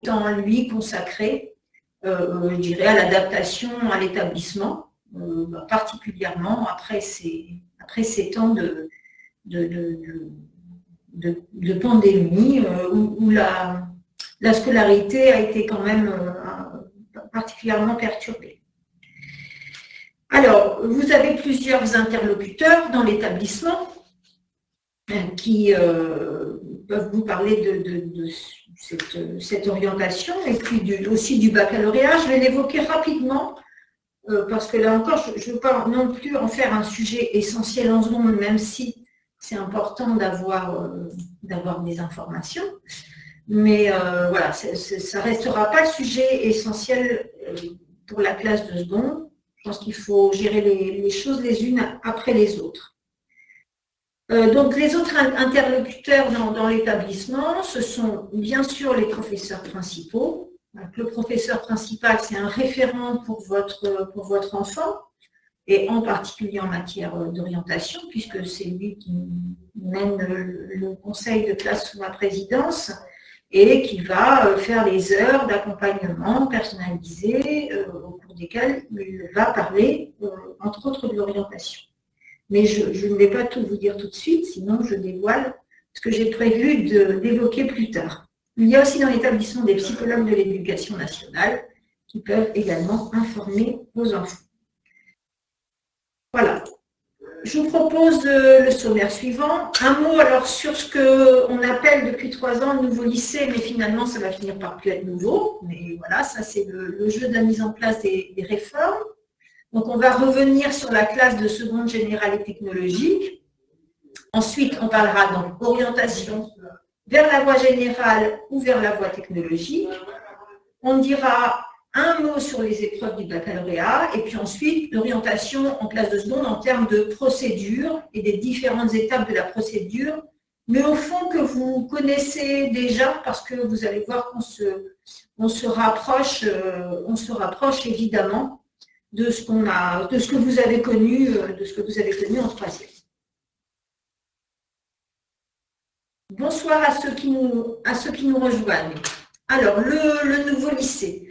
temps, lui, consacré, je dirais, à l'adaptation à l'établissement, particulièrement après ces temps de pandémie où la scolarité a été quand même particulièrement perturbée. Alors, vous avez plusieurs interlocuteurs dans l'établissement qui peuvent vous parler de cette orientation et puis aussi du baccalauréat. Je vais l'évoquer rapidement parce que là encore, je ne veux pas non plus en faire un sujet essentiel en seconde, même si c'est important d'avoir des informations. Mais voilà, ça ne restera pas le sujet essentiel pour la classe de seconde. Je pense qu'il faut gérer les choses les unes après les autres. Donc, les autres interlocuteurs dans l'établissement, ce sont bien sûr les professeurs principaux. Donc, le professeur principal, c'est un référent pour votre enfant, et en particulier en matière d'orientation, puisque c'est lui qui mène le conseil de classe sous ma présidence et qui va faire les heures d'accompagnement personnalisé au cours desquelles il va parler, entre autres, de l'orientation. Mais je ne vais pas tout vous dire tout de suite, sinon je dévoile ce que j'ai prévu d'évoquer plus tard. Il y a aussi dans l'établissement des psychologues de l'éducation nationale qui peuvent également informer vos enfants. Voilà. Je vous propose le sommaire suivant. Un mot alors sur ce qu'on appelle depuis 3 ans le nouveau lycée, mais finalement ça va finir par plus être nouveau. Mais voilà, ça c'est le jeu de la mise en place des réformes. Donc, on va revenir sur la classe de seconde générale et technologique. Ensuite, on parlera donc orientation vers la voie générale ou vers la voie technologique. On dira un mot sur les épreuves du baccalauréat et puis ensuite l'orientation en classe de seconde en termes de procédure et des différentes étapes de la procédure, mais au fond que vous connaissez déjà parce que vous allez voir qu'on se rapproche évidemment de ce que vous avez connu en troisième. Bonsoir à ceux qui nous rejoignent. Alors, le nouveau lycée.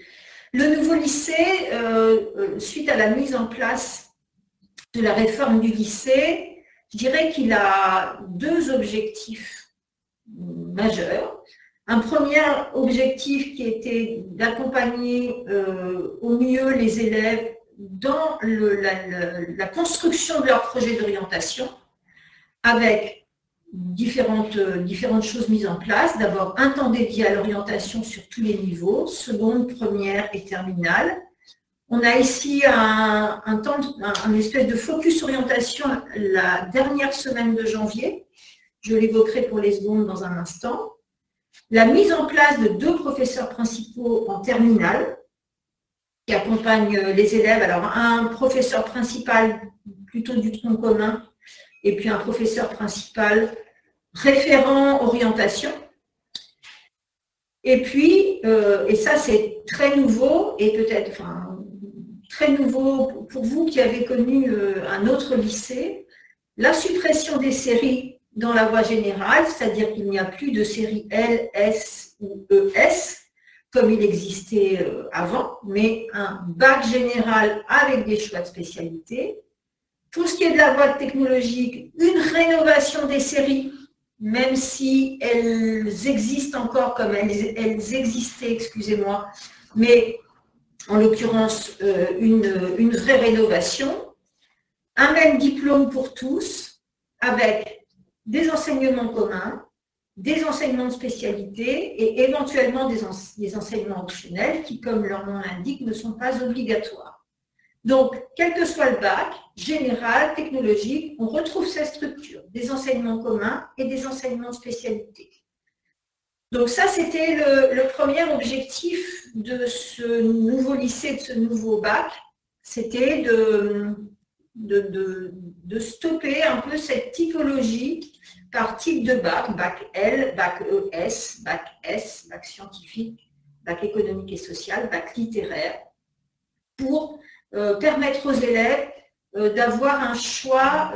Le nouveau lycée, suite à la mise en place de la réforme du lycée, je dirais qu'il a 2 objectifs majeurs. Un premier objectif qui était d'accompagner au mieux les élèves dans la construction de leur projet d'orientation avec différentes choses mises en place. D'abord, un temps dédié à l'orientation sur tous les niveaux, seconde, première et terminale. On a ici un espèce de focus orientation la dernière semaine de janvier. Je l'évoquerai pour les secondes dans un instant. La mise en place de 2 professeurs principaux en terminale qui accompagnent les élèves. Alors, un professeur principal plutôt du tronc commun et puis un professeur principal référent orientation. Et puis, et ça c'est très nouveau et peut-être très nouveau pour vous qui avez connu un autre lycée, la suppression des séries dans la voie générale, c'est-à-dire qu'il n'y a plus de séries L, S ou ES, comme il existait avant, mais un bac général avec des choix de spécialité. Pour ce qui est de la voie technologique, une rénovation des séries, même si elles existent encore comme elles existaient, excusez-moi, mais en l'occurrence une vraie rénovation. Un même diplôme pour tous, avec des enseignements communs, des enseignements de spécialité et éventuellement des enseignements optionnels qui, comme leur nom l'indique, ne sont pas obligatoires. Donc, quel que soit le bac, général, technologique, on retrouve cette structure, des enseignements communs et des enseignements de spécialité. Donc ça, c'était le premier objectif de ce nouveau lycée, de ce nouveau bac, c'était de stopper un peu cette typologie par type de bac, bac L, bac ES, bac S, bac scientifique, bac économique et social, bac littéraire, pour permettre aux élèves d'avoir un choix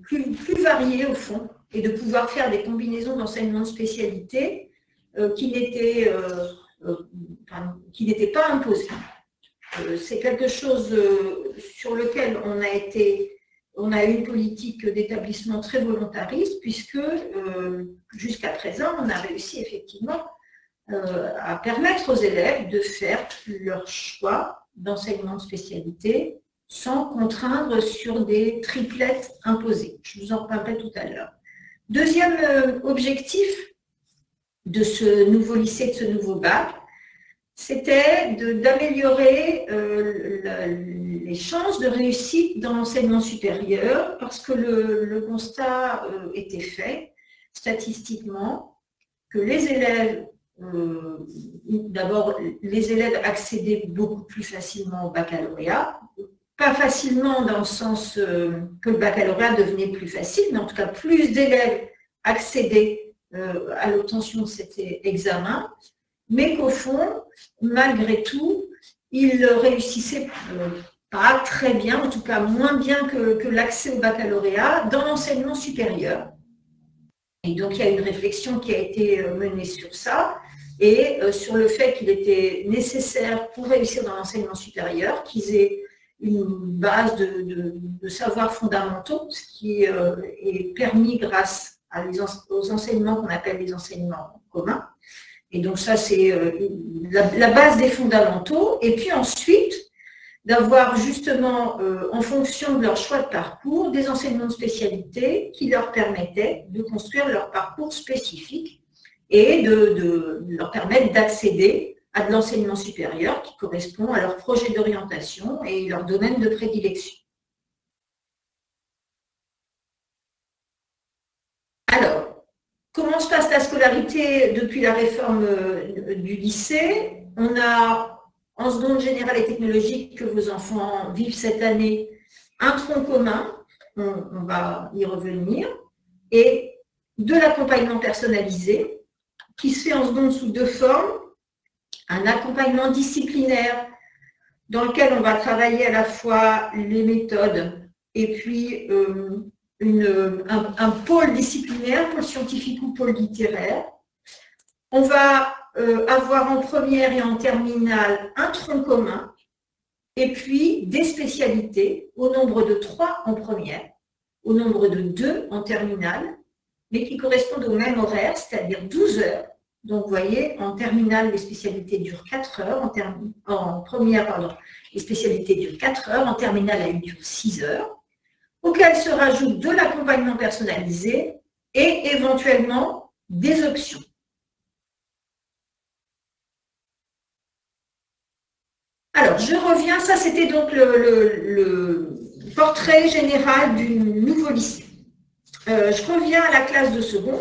plus varié au fond et de pouvoir faire des combinaisons d'enseignement de spécialité qui n'était pas imposé. C'est quelque chose sur lequel on a eu une politique d'établissement très volontariste, puisque jusqu'à présent, on a réussi effectivement à permettre aux élèves de faire leur choix d'enseignement de spécialité sans contraindre sur des triplettes imposées. Je vous en reparlerai tout à l'heure. Deuxième objectif de ce nouveau lycée, de ce nouveau bac, c'était d'améliorer les chances de réussite dans l'enseignement supérieur, parce que le constat était fait statistiquement que les élèves, d'abord, les élèves accédaient beaucoup plus facilement au baccalauréat, pas facilement dans le sens que le baccalauréat devenait plus facile, mais en tout cas plus d'élèves accédaient à l'obtention de cet examen, mais qu'au fond, malgré tout, ils réussissaient pas très bien, en tout cas moins bien que l'accès au baccalauréat dans l'enseignement supérieur. Et donc, il y a une réflexion qui a été menée sur ça et sur le fait qu'il était nécessaire pour réussir dans l'enseignement supérieur qu'ils aient une base de savoirs fondamentaux, ce qui est permis grâce aux enseignements qu'on appelle les enseignements communs. Et donc ça, c'est la base des fondamentaux. Et puis ensuite, d'avoir justement, en fonction de leur choix de parcours, des enseignements de spécialité qui leur permettaient de construire leur parcours spécifique et de leur permettre d'accéder à de l'enseignement supérieur qui correspond à leur projet d'orientation et leur domaine de prédilection. Alors, comment se passe la scolarité depuis la réforme du lycée? On a, en seconde générale et technologique, que vos enfants vivent cette année, un tronc commun, on va y revenir, et de l'accompagnement personnalisé, qui se fait en seconde sous deux formes. Un accompagnement disciplinaire dans lequel on va travailler à la fois les méthodes et puis un pôle disciplinaire, pôle scientifique ou pôle littéraire. On va avoir en première et en terminale un tronc commun et puis des spécialités au nombre de 3 en première, au nombre de 2 en terminale, mais qui correspondent au même horaire, c'est-à-dire 12 heures. Donc, vous voyez, en terminale, les spécialités durent 4 heures, en première, pardon, les spécialités durent 4 heures, en terminale, elles durent 6 heures, auxquelles se rajoute de l'accompagnement personnalisé et éventuellement des options. Alors, je reviens, ça c'était donc le portrait général du nouveau lycée. Je reviens à la classe de seconde,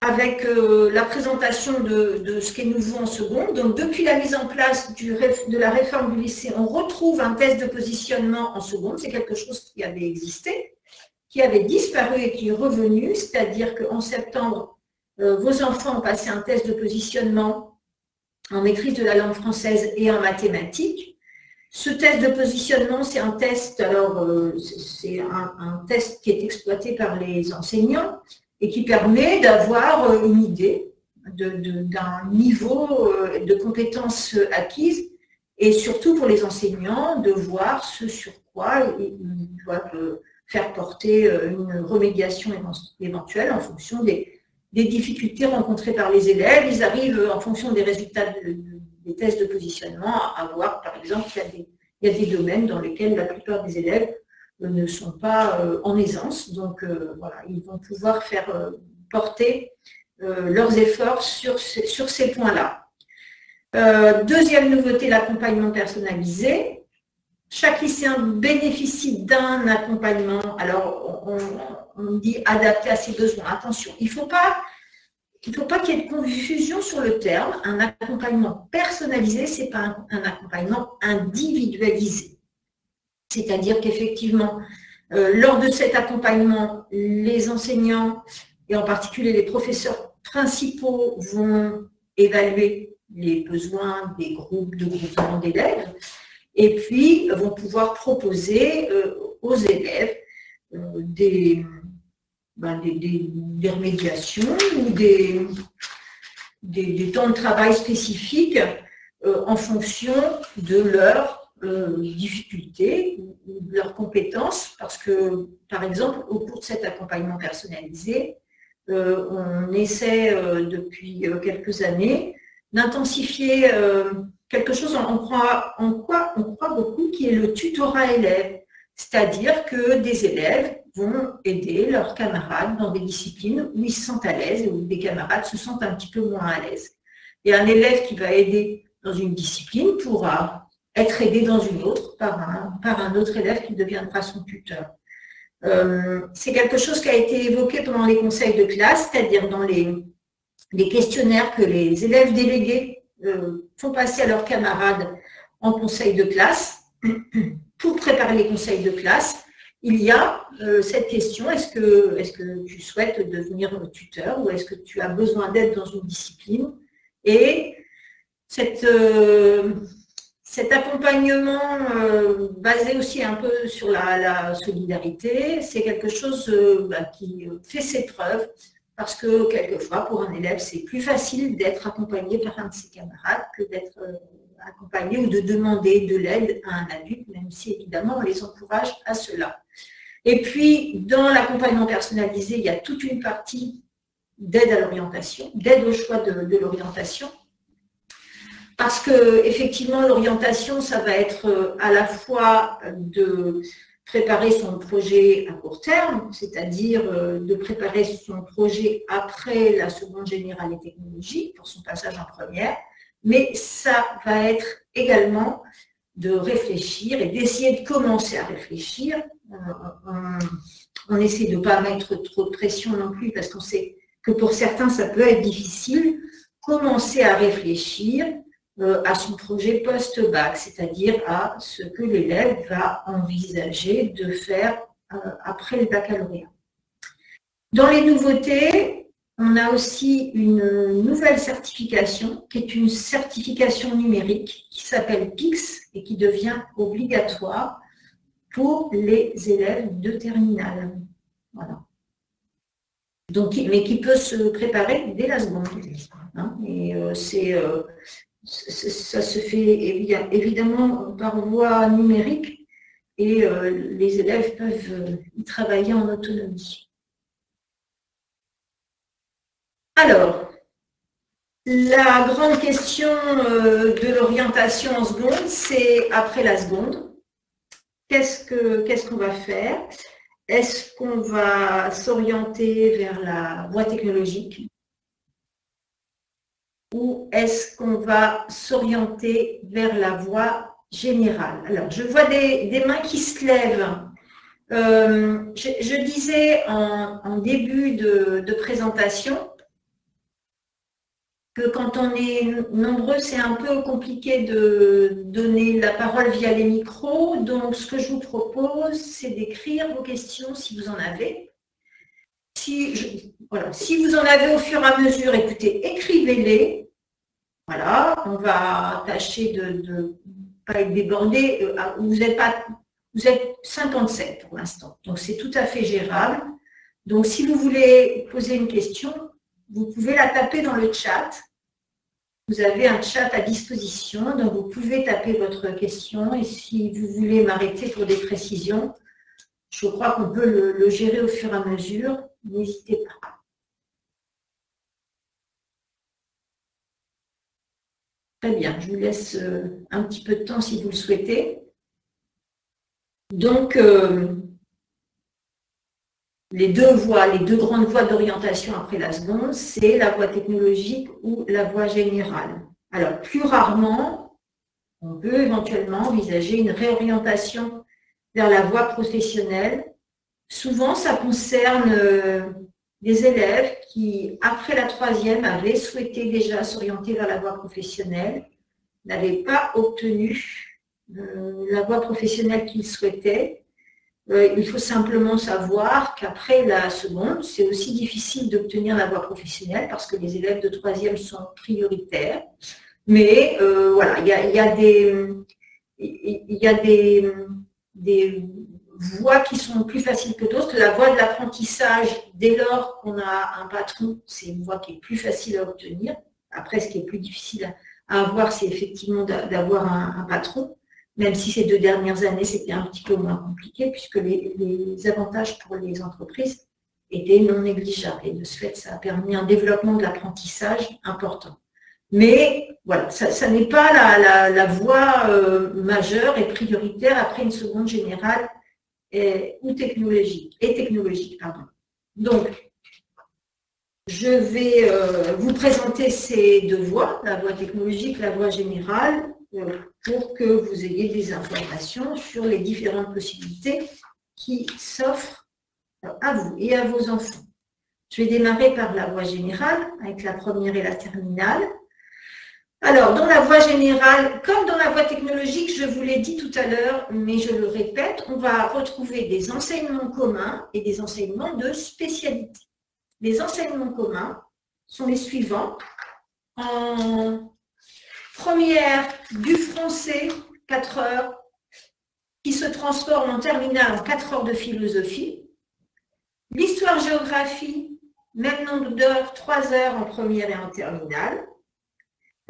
avec la présentation de ce qui est nouveau en seconde. Donc, depuis la mise en place de la réforme du lycée, on retrouve un test de positionnement en seconde. C'est quelque chose qui avait existé, qui avait disparu et qui est revenu. C'est-à-dire qu'en septembre, vos enfants ont passé un test de positionnement en maîtrise de la langue française et en mathématiques. Ce test de positionnement, c'est un test, alors c'est un test qui est exploité par les enseignants et qui permet d'avoir une idée d'un niveau de compétences acquises et surtout pour les enseignants de voir ce sur quoi ils doivent faire porter une remédiation éventuelle en fonction des difficultés rencontrées par les élèves. Ils arrivent en fonction des résultats des tests de positionnement à voir, par exemple, qu'il y a des domaines dans lesquels la plupart des élèves ne sont pas en aisance. Donc, voilà, ils vont pouvoir faire porter leurs efforts sur ces points-là. Deuxième nouveauté, l'accompagnement personnalisé. Chaque lycéen bénéficie d'un accompagnement. Alors, on dit adapté à ses besoins. Attention, il ne faut pas qu'il y ait de confusion sur le terme. Un accompagnement personnalisé, ce n'est pas un accompagnement individualisé. C'est-à-dire qu'effectivement, lors de cet accompagnement, les enseignants, et en particulier les professeurs principaux, vont évaluer les besoins des groupes de groupement d'élèves et puis vont pouvoir proposer aux élèves des des remédiations ou des temps de travail spécifiques en fonction de leurs difficultés ou de leurs compétences, parce que, par exemple, au cours de cet accompagnement personnalisé, on essaie depuis quelques années d'intensifier quelque chose en quoi on croit beaucoup, qui est le tutorat élève, c'est-à-dire que des élèves vont aider leurs camarades dans des disciplines où ils se sentent à l'aise et où des camarades se sentent un petit peu moins à l'aise. Et un élève qui va aider dans une discipline pourra être aidé dans une autre par un autre élève qui deviendra son tuteur. C'est quelque chose qui a été évoqué pendant les conseils de classe, c'est-à-dire dans les questionnaires que les élèves délégués font passer à leurs camarades en conseil de classe. Pour préparer les conseils de classe, il y a cette question, est-ce que tu souhaites devenir tuteur ou est-ce que tu as besoin d'aide dans une discipline? Et cet accompagnement basé aussi un peu sur la solidarité, c'est quelque chose qui fait ses preuves, parce que quelquefois, pour un élève, c'est plus facile d'être accompagné par un de ses camarades que d'être accompagné ou de demander de l'aide à un adulte, même si évidemment on les encourage à cela. Et puis, dans l'accompagnement personnalisé, il y a toute une partie d'aide à l'orientation, d'aide au choix de l'orientation, parce que effectivement, l'orientation, ça va être à la fois de préparer son projet à court terme, c'est-à-dire de préparer son projet après la seconde générale et technologique, pour son passage en première, mais ça va être également de réfléchir et d'essayer de commencer à réfléchir. On essaie de ne pas mettre trop de pression non plus, parce qu'on sait que pour certains, ça peut être difficile. Commencer à réfléchir à son projet post-bac, c'est-à-dire à ce que l'élève va envisager de faire après le baccalauréat. Dans les nouveautés, on a aussi une nouvelle certification, qui est une certification numérique, qui s'appelle PIX et qui devient obligatoire pour les élèves de terminale. Voilà. Donc, mais qui peut se préparer dès la seconde. Hein, et ça se fait évidemment par voie numérique et les élèves peuvent y travailler en autonomie. Alors, la grande question de l'orientation en seconde, c'est après la seconde. Qu'est-ce qu'on va faire? Est-ce qu'on va s'orienter vers la voie technologique? Ou est-ce qu'on va s'orienter vers la voie générale? Alors, je vois des mains qui se lèvent. Je disais en début de présentation que quand on est nombreux, c'est un peu compliqué de donner la parole via les micros. Donc, ce que je vous propose, c'est d'écrire vos questions si vous en avez. Si vous en avez au fur et à mesure, écoutez, écrivez-les. Voilà, on va tâcher de ne pas être débordé. Vous êtes 57 pour l'instant, donc c'est tout à fait gérable. Donc, si vous voulez poser une question, vous pouvez la taper dans le chat. Vous avez un chat à disposition, donc vous pouvez taper votre question. Et si vous voulez m'arrêter pour des précisions, je crois qu'on peut le gérer au fur et à mesure. N'hésitez pas. Très bien, je vous laisse un petit peu de temps si vous le souhaitez. Donc, les deux grandes voies d'orientation après la seconde, c'est la voie technologique ou la voie générale. Alors, plus rarement, on peut éventuellement envisager une réorientation vers la voie professionnelle. Souvent, ça concerne des élèves qui, après la troisième, avaient souhaité déjà s'orienter vers la voie professionnelle, n'avaient pas obtenu la voie professionnelle qu'ils souhaitaient. Il faut simplement savoir qu'après la seconde, c'est aussi difficile d'obtenir la voie professionnelle parce que les élèves de troisième sont prioritaires. Mais voilà, il y a des voies qui sont plus faciles que d'autres. La voie de l'apprentissage, dès lors qu'on a un patron, c'est une voie qui est plus facile à obtenir. Après, ce qui est plus difficile à avoir, c'est effectivement d'avoir un patron, même si ces 2 dernières années, c'était un petit peu moins compliqué, puisque les avantages pour les entreprises étaient non négligeables. Et de ce fait, ça a permis un développement de l'apprentissage important. Mais voilà, ça n'est pas la voie majeure et prioritaire après une seconde générale ou technologique. Donc, je vais vous présenter ces 2 voies, la voie technologique, la voie générale, pour que vous ayez des informations sur les différentes possibilités qui s'offrent à vous et à vos enfants. Je vais démarrer par la voie générale, avec la première et la terminale. Alors, dans la voie générale, comme dans la voie technologique, je vous l'ai dit tout à l'heure, mais je le répète, on va retrouver des enseignements communs et des enseignements de spécialité. Les enseignements communs sont les suivants. En première, du français, 4 heures, qui se transforme en terminale en 4 heures de philosophie. L'histoire-géographie, même nombre d'heures, 3 heures en première et en terminale.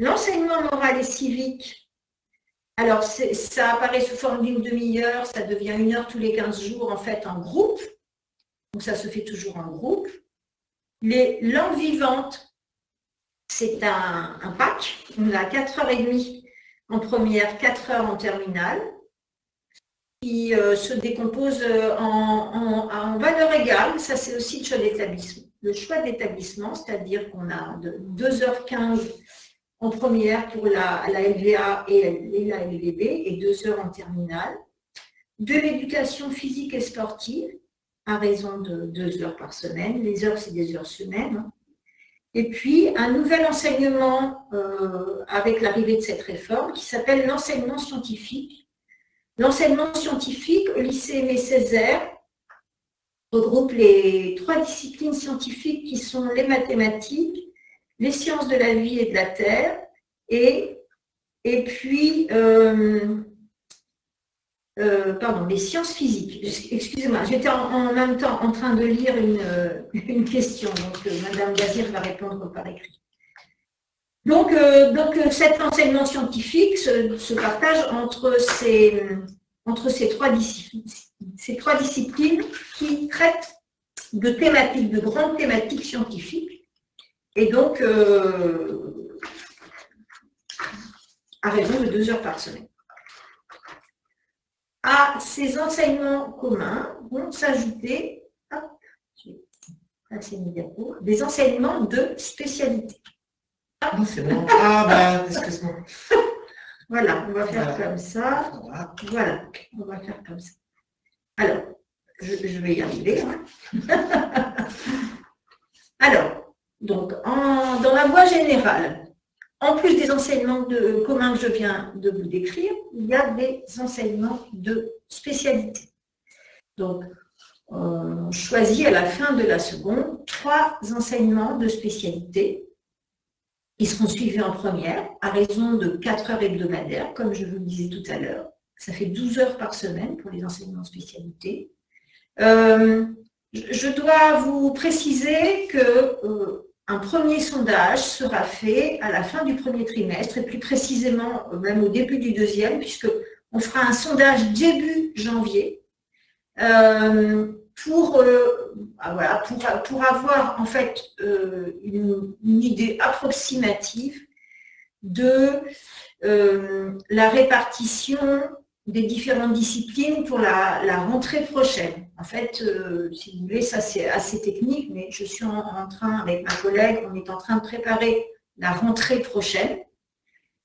L'enseignement moral et civique, alors ça apparaît sous forme d'une demi-heure, ça devient 1 heure tous les 15 jours, en fait, en groupe. Donc ça se fait toujours en groupe. Les langues vivantes, c'est un pack. On a 4h30 en première, 4 heures en terminale, qui se décompose en valeur égale. Ça, c'est aussi le choix d'établissement. Le choix d'établissement, c'est-à-dire qu'on a 2h15 en première pour la LVA et la LVB et 2 heures en terminale. De l'éducation physique et sportive, à raison de 2 heures par semaine. Les heures, c'est des heures semaines. Et puis, un nouvel enseignement avec l'arrivée de cette réforme qui s'appelle l'enseignement scientifique. L'enseignement scientifique au lycée Aimé Césaire regroupe les 3 disciplines scientifiques qui sont les mathématiques, les sciences de la vie et de la terre, et puis, les sciences physiques. Excusez-moi, j'étais en même temps en train de lire une question, donc Madame Gazir va répondre par écrit. Donc cet enseignement scientifique se partage entre ces 3 disciplines qui traitent de thématiques, de grandes thématiques scientifiques. Et donc, à raison de 2 heures par semaine. À ces enseignements communs vont s'ajouter des enseignements de spécialité. Non, c'est bon. Ah, ben, excuse-moi. Voilà, on va faire comme ça. Voilà, on va faire comme ça. Alors, je vais y arriver. Alors, donc, dans la voie générale, en plus des enseignements communs que je viens de vous décrire, il y a des enseignements de spécialité. Donc, on choisit à la fin de la seconde 3 enseignements de spécialité qui seront suivis en première à raison de 4 heures hebdomadaires, comme je vous le disais tout à l'heure. Ça fait 12 heures par semaine pour les enseignements de spécialité. Je dois vous préciser qu'un premier sondage sera fait à la fin du premier trimestre, et plus précisément même au début du deuxième, puisqu'on fera un sondage début janvier pour avoir en fait une idée approximative de la répartition des différentes disciplines pour la rentrée prochaine. En fait, si vous voulez, ça c'est assez technique, mais je suis en train, avec ma collègue, on est en train de préparer la rentrée prochaine.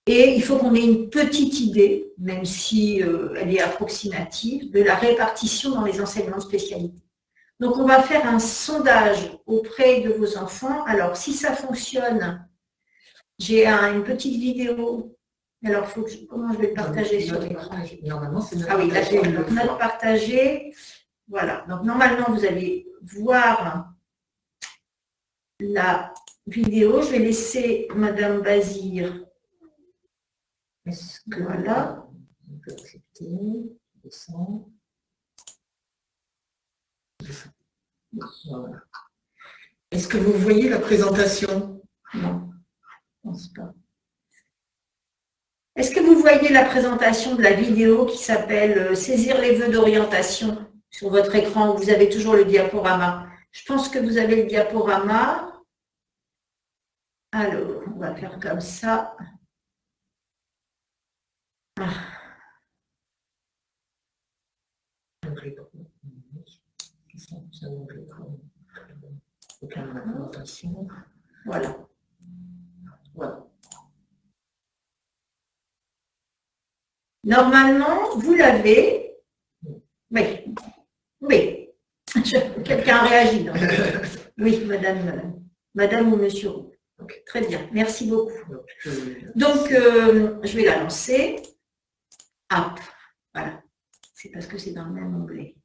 Et il faut qu'on ait une petite idée, même si elle est approximative, de la répartition dans les enseignements de spécialité. Donc, on va faire un sondage auprès de vos enfants. Alors, si ça fonctionne, j'ai une petite vidéo. Alors, comment je vais le partager sur l'écran? Normalement, c'est notre oui, là, j'ai notre partagé. Voilà. Donc, normalement, vous allez voir la vidéo. Je vais laisser Madame Bazir. Est-ce que voilà. On peut accepter, descendre. Voilà. Est-ce que vous voyez la présentation? Non, je ne pense pas. Est-ce que vous voyez la présentation de la vidéo qui s'appelle « Saisir les vœux d'orientation » sur votre écran? Vous avez toujours le diaporama. Je pense que vous avez le diaporama. Alors, on va faire comme ça. Ah. Voilà. Voilà. Normalement, vous l'avez. Oui. Oui. Quelqu'un réagit. Donc. Oui, madame ou monsieur. Okay. Très bien. Merci beaucoup. Donc, je vais la lancer. Ah, voilà. C'est parce que c'est dans le même onglet.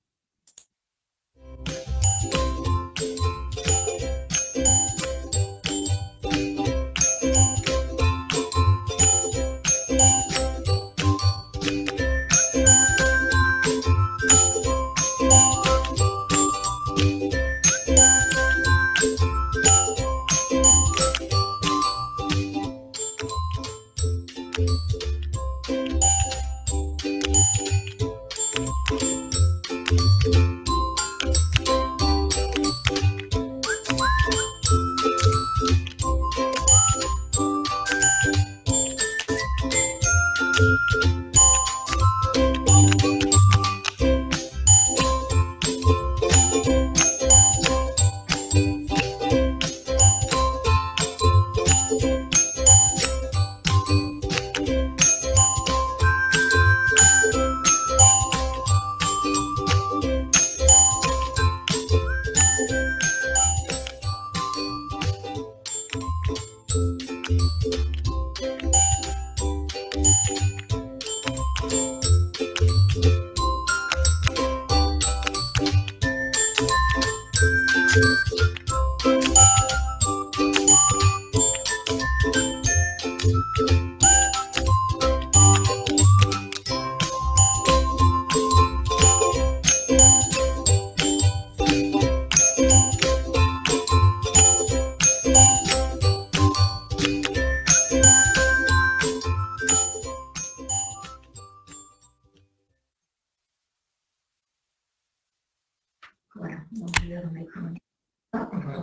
Voilà, donc je vais remettre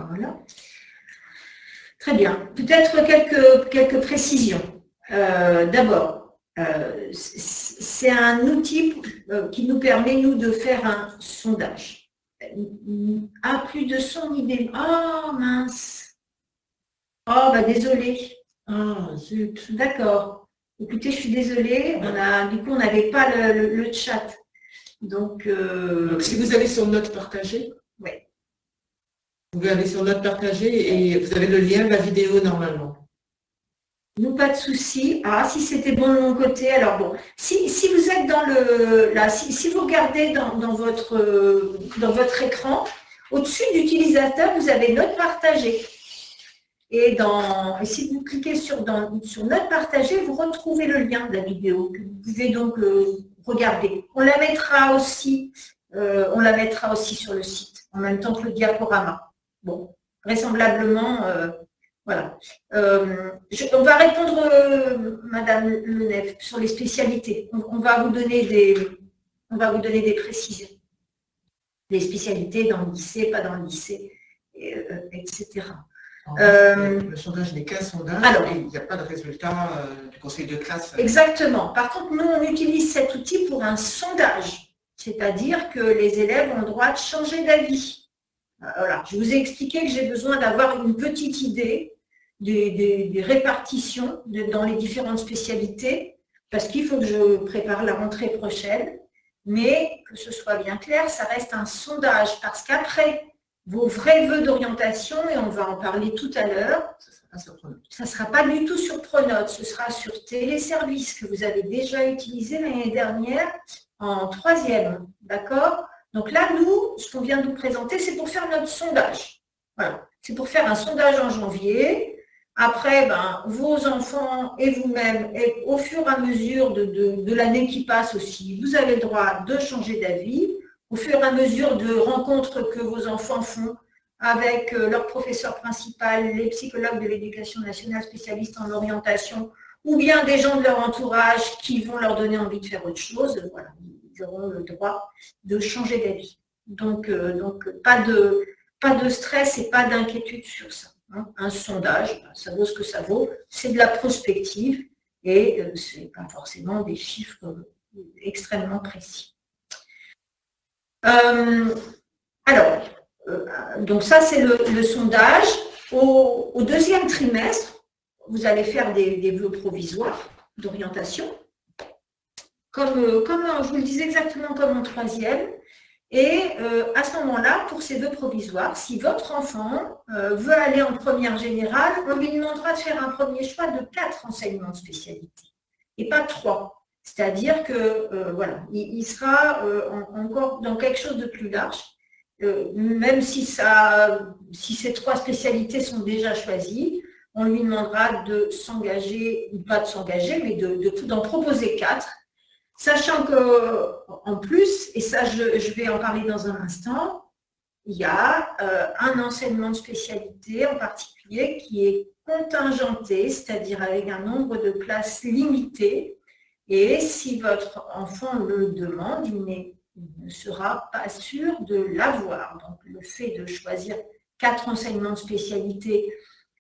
voilà. Très bien. Peut-être quelques précisions. D'abord, c'est un outil qui nous permet, nous, de faire un sondage. Ah, plus de son idée. Oh, mince. Oh, bah désolé. Ah, zut. D'accord. Écoutez, je suis désolée. Du coup, on n'avait pas le chat. Donc, si vous allez sur Notes partagées, oui. Vous pouvez aller sur Notes partagées et vous avez le lien de la vidéo normalement. Nous, pas de souci. Ah, si c'était bon de mon côté, alors bon. Si vous êtes dans le... Là, si vous regardez dans votre écran, au-dessus d'utilisateur, vous avez Notes partagées. Et si vous cliquez sur Notes partagées, vous retrouvez le lien de la vidéo que vous pouvez donc regarder. On la mettra aussi sur le site, en même temps que le diaporama. Bon, vraisemblablement, voilà. On va répondre, Madame Lenève, sur les spécialités. On va vous donner des précisions. Les spécialités dans le lycée, pas dans le lycée, etc. Le sondage n'est qu'un sondage et il n'y a pas de résultat du conseil de classe. Exactement. Par contre, nous, on utilise cet outil pour un sondage, c'est-à-dire que les élèves ont le droit de changer d'avis. Voilà. Je vous ai expliqué que j'ai besoin d'avoir une petite idée des répartitions dans les différentes spécialités, parce qu'il faut que je prépare la rentrée prochaine, mais que ce soit bien clair, ça reste un sondage, parce qu'après, vos vrais vœux d'orientation, et on va en parler tout à l'heure, ça ne sera pas du tout sur Pronote, ce sera sur Téléservice que vous avez déjà utilisé l'année dernière en 3e, d'accord? Donc là, nous, ce qu'on vient de vous présenter, c'est pour faire notre sondage. Voilà, c'est pour faire un sondage en janvier. Après, vos enfants et vous-même, au fur et à mesure de l'année qui passe aussi, vous avez le droit de changer d'avis. au fur et à mesure de rencontres que vos enfants font avec leur professeur principal, les psychologues de l'éducation nationale spécialistes en orientation, ou bien des gens de leur entourage qui vont leur donner envie de faire autre chose, voilà, ils auront le droit de changer d'avis. Donc pas de stress et pas d'inquiétude sur ça. Hein. Un sondage, ça vaut ce que ça vaut, c'est de la prospective et ce n'est pas forcément des chiffres extrêmement précis. Alors, donc ça c'est le sondage. Au deuxième trimestre, vous allez faire des vœux provisoires d'orientation, comme je vous le disais exactement comme en troisième. Et à ce moment-là, pour ces vœux provisoires, si votre enfant veut aller en première générale, on lui demandera de faire un premier choix de 4 enseignements de spécialité et pas 3. C'est-à-dire que voilà, il sera encore dans quelque chose de plus large, même si ces 3 spécialités sont déjà choisies, on lui demandera de s'engager, ou pas de s'engager, mais d'en proposer 4. Sachant qu'en plus, et ça je vais en parler dans un instant, il y a un enseignement de spécialité en particulier qui est contingenté, c'est-à-dire avec un nombre de places limité. Et si votre enfant le demande, il ne sera pas sûr de l'avoir. Donc le fait de choisir 4 enseignements de spécialité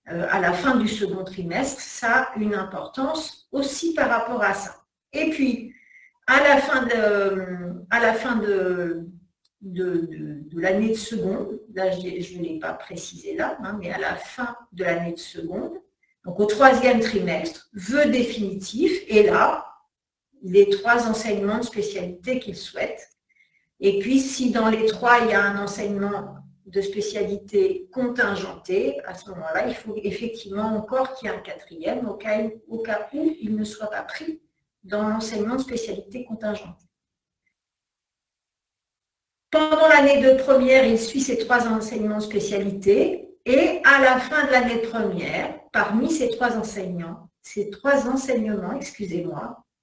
à la fin du second trimestre, ça a une importance aussi par rapport à ça. Et puis, à la fin de l'année de seconde, là je ne l'ai pas précisé là, hein, mais à la fin de l'année de seconde, donc au 3e trimestre, vœu définitif, et là, les 3 enseignements de spécialité qu'il souhaite. Et puis, si dans les 3, il y a un enseignement de spécialité contingenté, à ce moment-là, il faut effectivement encore qu'il y ait un 4e, au cas où il ne soit pas pris dans l'enseignement de spécialité contingentée. Pendant l'année de première, il suit ces 3 enseignements de spécialité et à la fin de l'année de première, parmi ces 3 enseignements,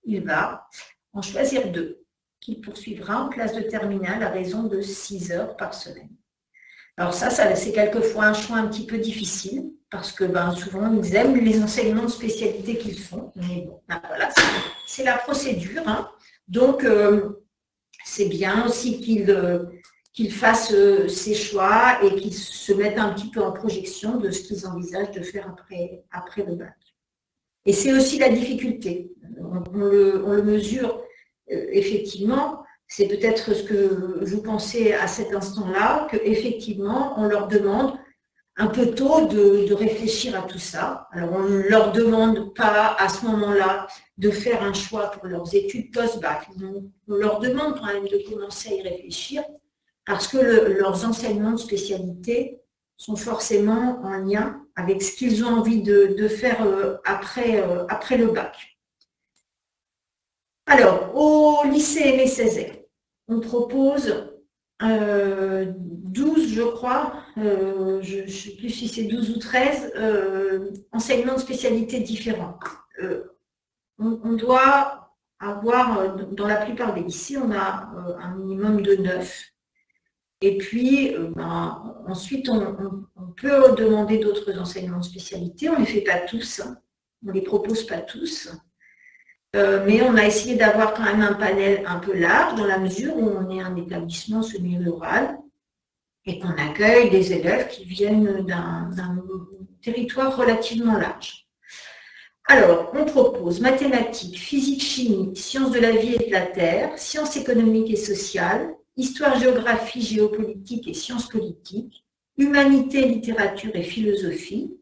il va en choisir 2 qu'il poursuivra en classe de terminale à raison de 6 heures par semaine. Alors ça c'est quelquefois un choix un petit peu difficile parce que souvent ils aiment les enseignements de spécialité qu'ils font. Mais bon, voilà, c'est la procédure. Hein. Donc c'est bien aussi qu'ils fassent ces choix et qu'ils se mettent un petit peu en projection de ce qu'ils envisagent de faire après le bac. Et c'est aussi la difficulté. On le mesure effectivement. C'est peut-être ce que vous pensez à cet instant-là, qu'effectivement, on leur demande un peu tôt de réfléchir à tout ça. Alors, on ne leur demande pas à ce moment-là de faire un choix pour leurs études post-bac. On leur demande quand même de commencer à y réfléchir parce que leurs enseignements de spécialité sont forcément en lien avec ce qu'ils ont envie de faire après le bac. Alors, au lycée Aimé Césaire, on propose 12, je crois, je ne sais plus si c'est 12 ou 13, enseignements de spécialités différents. On doit avoir, dans la plupart des lycées, on a un minimum de 9. Et puis, ensuite, on peut demander d'autres enseignements de spécialité. On ne les fait pas tous, hein. On ne les propose pas tous. Mais on a essayé d'avoir quand même un panel un peu large dans la mesure où on est un établissement semi-rural et qu'on accueille des élèves qui viennent d'un territoire relativement large. Alors, on propose mathématiques, physique, chimie, sciences de la vie et de la terre, sciences économiques et sociales, histoire, géographie, géopolitique et sciences politiques, humanité, littérature et philosophie.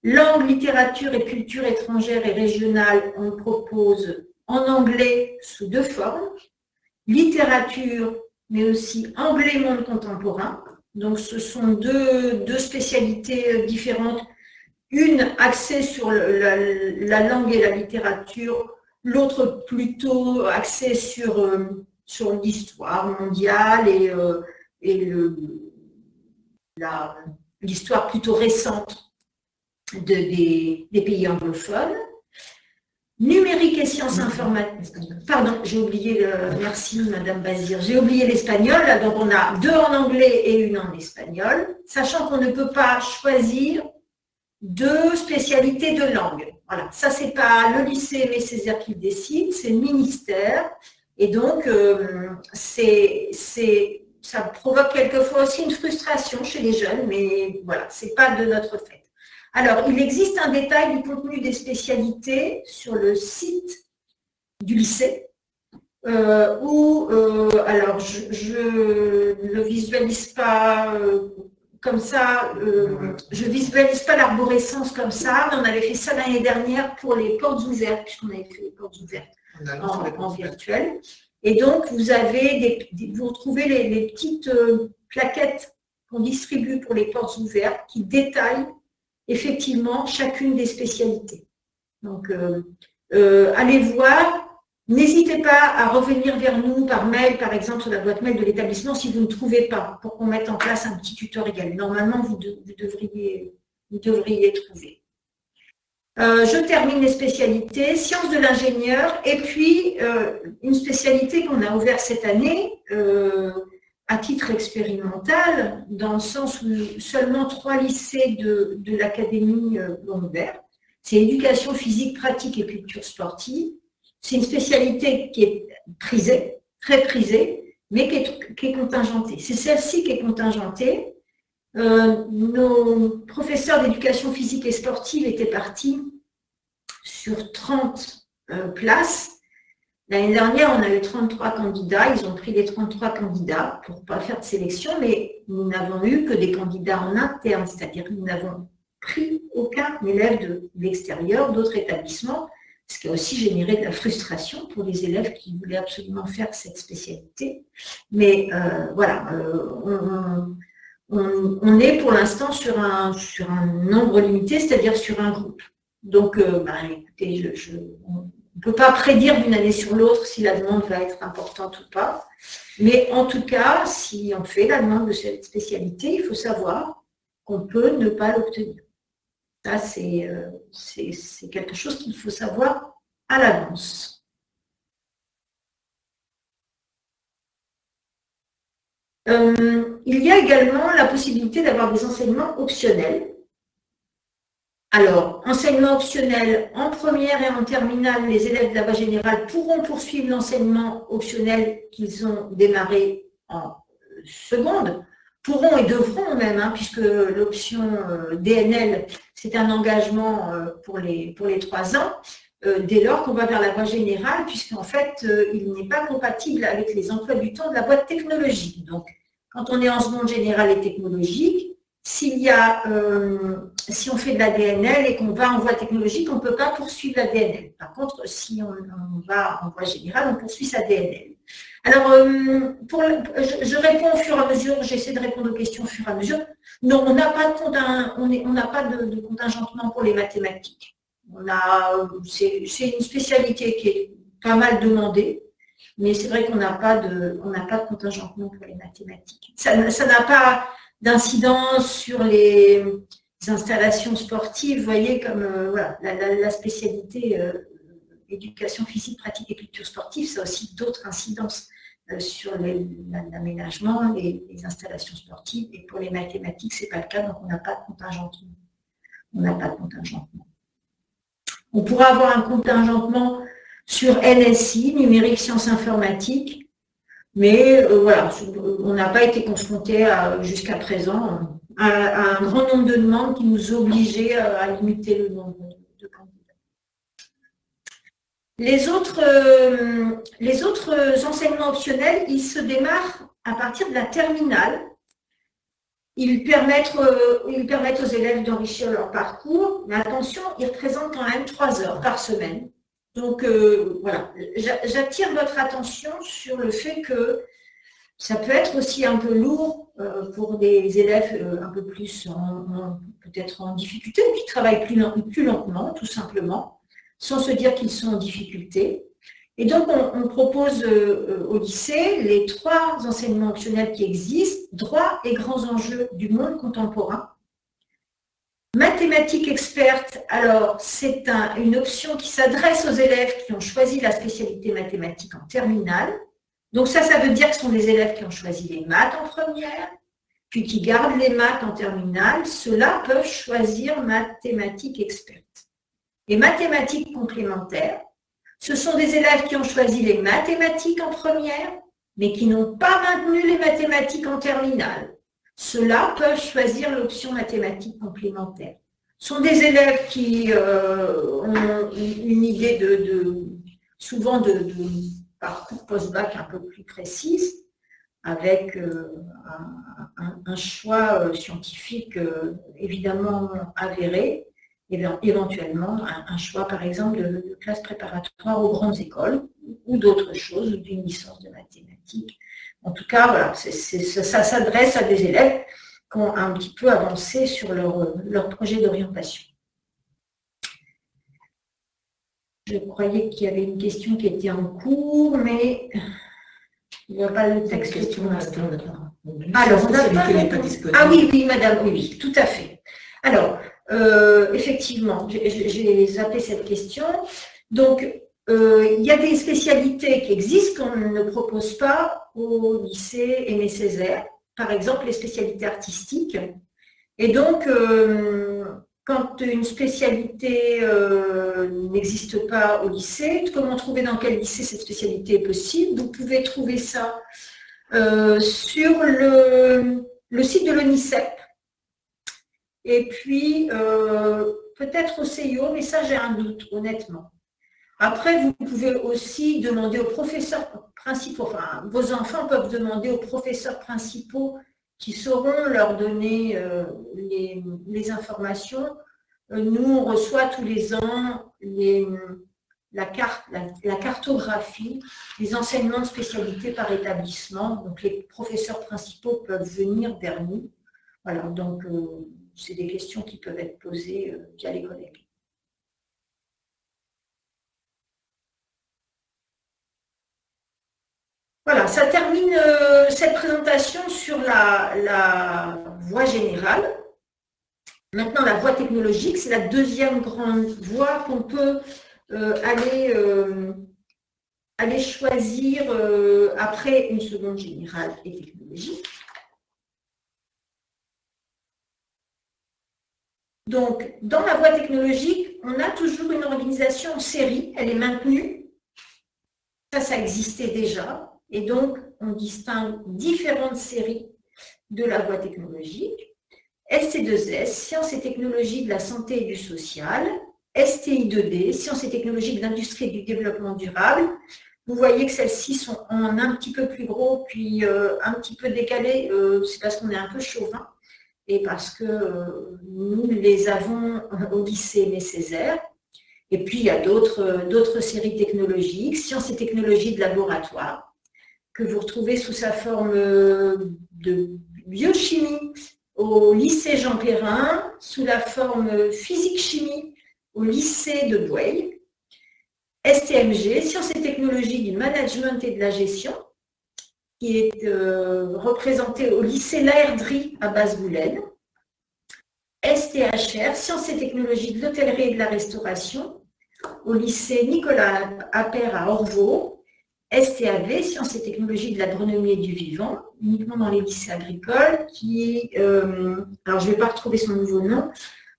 Langue, littérature et culture étrangère et régionale, on propose en anglais sous 2 formes. Littérature, mais aussi anglais monde contemporain. Donc, ce sont deux spécialités différentes. Une axée sur la langue et la littérature, l'autre plutôt axée sur l'histoire mondiale et l'histoire plutôt récente des pays anglophones. numérique et sciences informatiques. Pardon, j'ai oublié merci Madame Bazir, j'ai oublié l'espagnol, donc on a 2 en anglais et 1 en espagnol, sachant qu'on ne peut pas choisir 2 spécialités de langue. Voilà, ça c'est pas le lycée Aimé Césaire qui le décide, c'est le ministère, et donc ça provoque quelquefois aussi une frustration chez les jeunes, mais voilà, c'est pas de notre fait. Alors, il existe un détail du contenu des spécialités sur le site du lycée, alors je ne visualise pas comme ça, je visualise pas l'arborescence comme ça, mais on avait fait ça l'année dernière pour les portes ouvertes, puisqu'on avait fait les portes ouvertes en virtuel. Et donc, vous retrouvez les petites plaquettes qu'on distribue pour les portes ouvertes qui détaillent effectivement chacune des spécialités. Donc, allez voir. N'hésitez pas à revenir vers nous par mail, par exemple, sur la boîte mail de l'établissement si vous ne trouvez pas, pour qu'on mette en place un petit tutoriel. Normalement, vous devriez trouver. Je termine les spécialités, sciences de l'ingénieur, et puis une spécialité qu'on a ouverte cette année, à titre expérimental, dans le sens où seulement 3 lycées de l'académie l'ont ouvert. C'est éducation physique, pratique et culture sportive. C'est une spécialité qui est prisée, très prisée, mais qui est contingentée. C'est celle-ci qui est contingentée. Nos professeurs d'éducation physique et sportive étaient partis sur 30 places. L'année dernière, on a eu 33 candidats. Ils ont pris les 33 candidats pour ne pas faire de sélection, mais nous n'avons eu que des candidats en interne, c'est-à-dire que nous n'avons pris aucun élève de l'extérieur, d'autres établissements, ce qui a aussi généré de la frustration pour les élèves qui voulaient absolument faire cette spécialité. Mais voilà, on est pour l'instant sur un nombre limité, c'est-à-dire sur un groupe. Donc, écoutez, on ne peut pas prédire d'une année sur l'autre si la demande va être importante ou pas. Mais en tout cas, si on fait la demande de cette spécialité, il faut savoir qu'on peut ne pas l'obtenir. Ça, c'est quelque chose qu'il faut savoir à l'avance. Il y a également la possibilité d'avoir des enseignements optionnels. Alors, enseignement optionnel en première et en terminale, les élèves de la voie générale pourront poursuivre l'enseignement optionnel qu'ils ont démarré en seconde, pourront et devront même, puisque l'option DNL, c'est un engagement pour les 3 ans, dès lors qu'on va vers la voie générale, puisqu'en fait, il n'est pas compatible avec les emplois du temps de la voie technologique. Donc, quand on est en seconde générale et technologique, si on fait de la DNL et qu'on va en voie technologique, on ne peut pas poursuivre la DNL. Par contre, si on va en voie générale, on poursuit sa DNL. Alors, je réponds au fur et à mesure, j'essaie de répondre aux questions au fur et à mesure. Non, on n'a pas de contingentement pour les mathématiques. C'est une spécialité qui est pas mal demandée, mais c'est vrai qu'on n'a pas de contingentement pour les mathématiques. Ça n'a pas d'incidence sur les installations sportives, vous voyez, comme voilà, la spécialité éducation physique, pratique et culture sportive, ça a aussi d'autres incidences sur l'aménagement, les installations sportives, et pour les mathématiques, ce n'est pas le cas, donc on n'a pas de contingentement. On pourra avoir un contingentement sur NSI, numérique sciences informatiques, mais voilà, on n'a pas été confronté jusqu'à présent à un grand nombre de demandes qui nous obligeaient à limiter le nombre de candidats. Les autres enseignements optionnels, ils se démarrent à partir de la terminale. Ils permettent aux élèves d'enrichir leur parcours, mais attention, ils représentent quand même 3 heures par semaine. Donc voilà, j'attire votre attention sur le fait que ça peut être aussi un peu lourd pour des élèves un peu plus peut-être en difficulté, ou qui travaillent plus lentement, tout simplement, sans se dire qu'ils sont en difficulté. Et donc, on propose au lycée les 3 enseignements optionnels qui existent, droit et grands enjeux du monde contemporain. Mathématiques expertes, alors c'est une option qui s'adresse aux élèves qui ont choisi la spécialité mathématique en terminale. Donc ça veut dire que ce sont des élèves qui ont choisi les maths en première, puis qui gardent les maths en terminale. Ceux-là peuvent choisir mathématiques expertes. Et mathématiques complémentaires, ce sont des élèves qui ont choisi les mathématiques en première, mais qui n'ont pas maintenu les mathématiques en terminale. Ceux-là peuvent choisir l'option mathématiques complémentaires. Ce sont des élèves qui ont une idée souvent de parcours post-bac un peu plus précise, avec un choix scientifique évidemment avéré, et éventuellement un choix par exemple de classe préparatoire aux grandes écoles ou d'autres choses, ou d'une licence de mathématiques. En tout cas, voilà, ça s'adresse à des élèves qui ont un petit peu avancé sur leur projet d'orientation. Je croyais qu'il y avait une question qui était en cours, mais il n'y a pas le texte. Alors, on a pas... Ah oui, madame, oui, tout à fait. Alors, effectivement, j'ai zappé cette question. Donc, il y a des spécialités qui existent qu'on ne propose pas au lycée Aimé Césaire, par exemple les spécialités artistiques. Et donc, quand une spécialité n'existe pas au lycée, comment trouver dans quel lycée cette spécialité est possible? Vous pouvez trouver ça sur le site de l'ONICEP. Et puis, peut-être au CIO, mais ça j'ai un doute, honnêtement. Après, vous pouvez aussi demander aux professeurs principaux, enfin, vos enfants peuvent demander aux professeurs principaux qui sauront leur donner les informations. Nous, on reçoit tous les ans la cartographie des enseignements de spécialité par établissement. Donc, les professeurs principaux peuvent venir vers nous. Voilà, donc, c'est des questions qui peuvent être posées via les collègues. Voilà, ça termine cette présentation sur la voie générale. Maintenant, la voie technologique, c'est la deuxième grande voie qu'on peut aller choisir après une seconde générale et technologique. Donc, dans la voie technologique, on a toujours une organisation en série, elle est maintenue. Ça existait déjà. Et donc, on distingue différentes séries de la voie technologique. ST2S, Sciences et technologies de la santé et du social. STI2D, Sciences et technologies de l'industrie et du développement durable. Vous voyez que celles-ci sont en un petit peu plus gros, puis un petit peu décalées. C'est parce qu'on est un peu chauvin et parce que nous les avons au lycée Aimé Césaire. Et puis, il y a d'autres séries technologiques, Sciences et technologies de laboratoire, que vous retrouvez sous sa forme de biochimie au lycée Jean Perrin, sous la forme physique-chimie au lycée de Boueil, STMG, Sciences et technologies du management et de la gestion, qui est représenté au lycée Laerdrie à Basse-Goulaine, STHR, Sciences et technologies de l'hôtellerie et de la restauration, au lycée Nicolas Appert à Orvaux, STAV, Sciences et technologies de l'agronomie et du vivant, uniquement dans les lycées agricoles, qui, alors je ne vais pas retrouver son nouveau nom,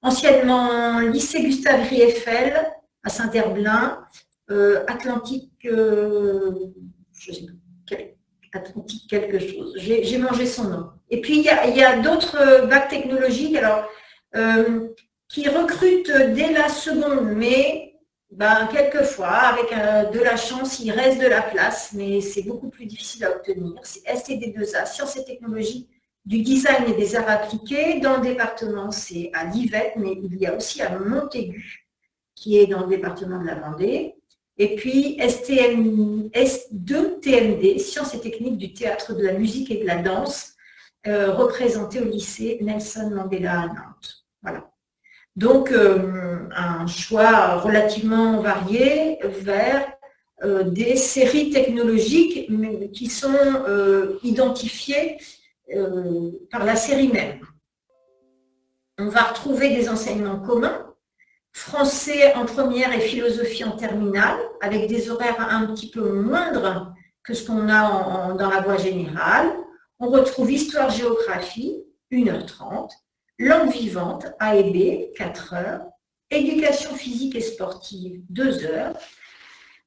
anciennement lycée Gustave Rieffel à Saint-Herblain, Atlantique, je sais plus, Atlantique quelque chose, j'ai mangé son nom. Et puis il y a d'autres bacs technologiques alors, qui recrutent dès la seconde, mais quelquefois, avec de la chance, il reste de la place, mais c'est beaucoup plus difficile à obtenir. C'est STD2A, Sciences et technologies du design et des arts appliqués. Dans le département, c'est à Livette, mais il y a aussi à Montaigu, qui est dans le département de la Vendée. Et puis S2TMD, Sciences et techniques du théâtre, de la musique et de la danse, représenté au lycée Nelson Mandela à Nantes. Voilà. Donc, un choix relativement varié vers des séries technologiques qui sont identifiées par la série même. on va retrouver des enseignements communs, français en première et philosophie en terminale, avec des horaires un petit peu moindres que ce qu'on a dans la voie générale. On retrouve histoire-géographie, 1h30, langue vivante, A et B, 4 heures, éducation physique et sportive, 2 heures.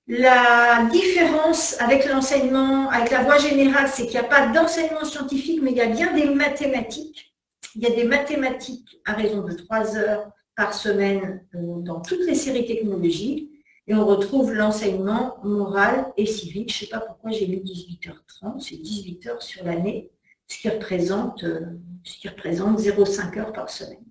La différence avec l'enseignement, avec la voie générale, c'est qu'il n'y a pas d'enseignement scientifique, mais il y a bien des mathématiques. Il y a des mathématiques à raison de 3 heures par semaine dans toutes les séries technologiques. Et on retrouve l'enseignement moral et civique. Je ne sais pas pourquoi j'ai mis 18h30, c'est 18 heures sur l'année, ce qui représente 0,5 heures par semaine.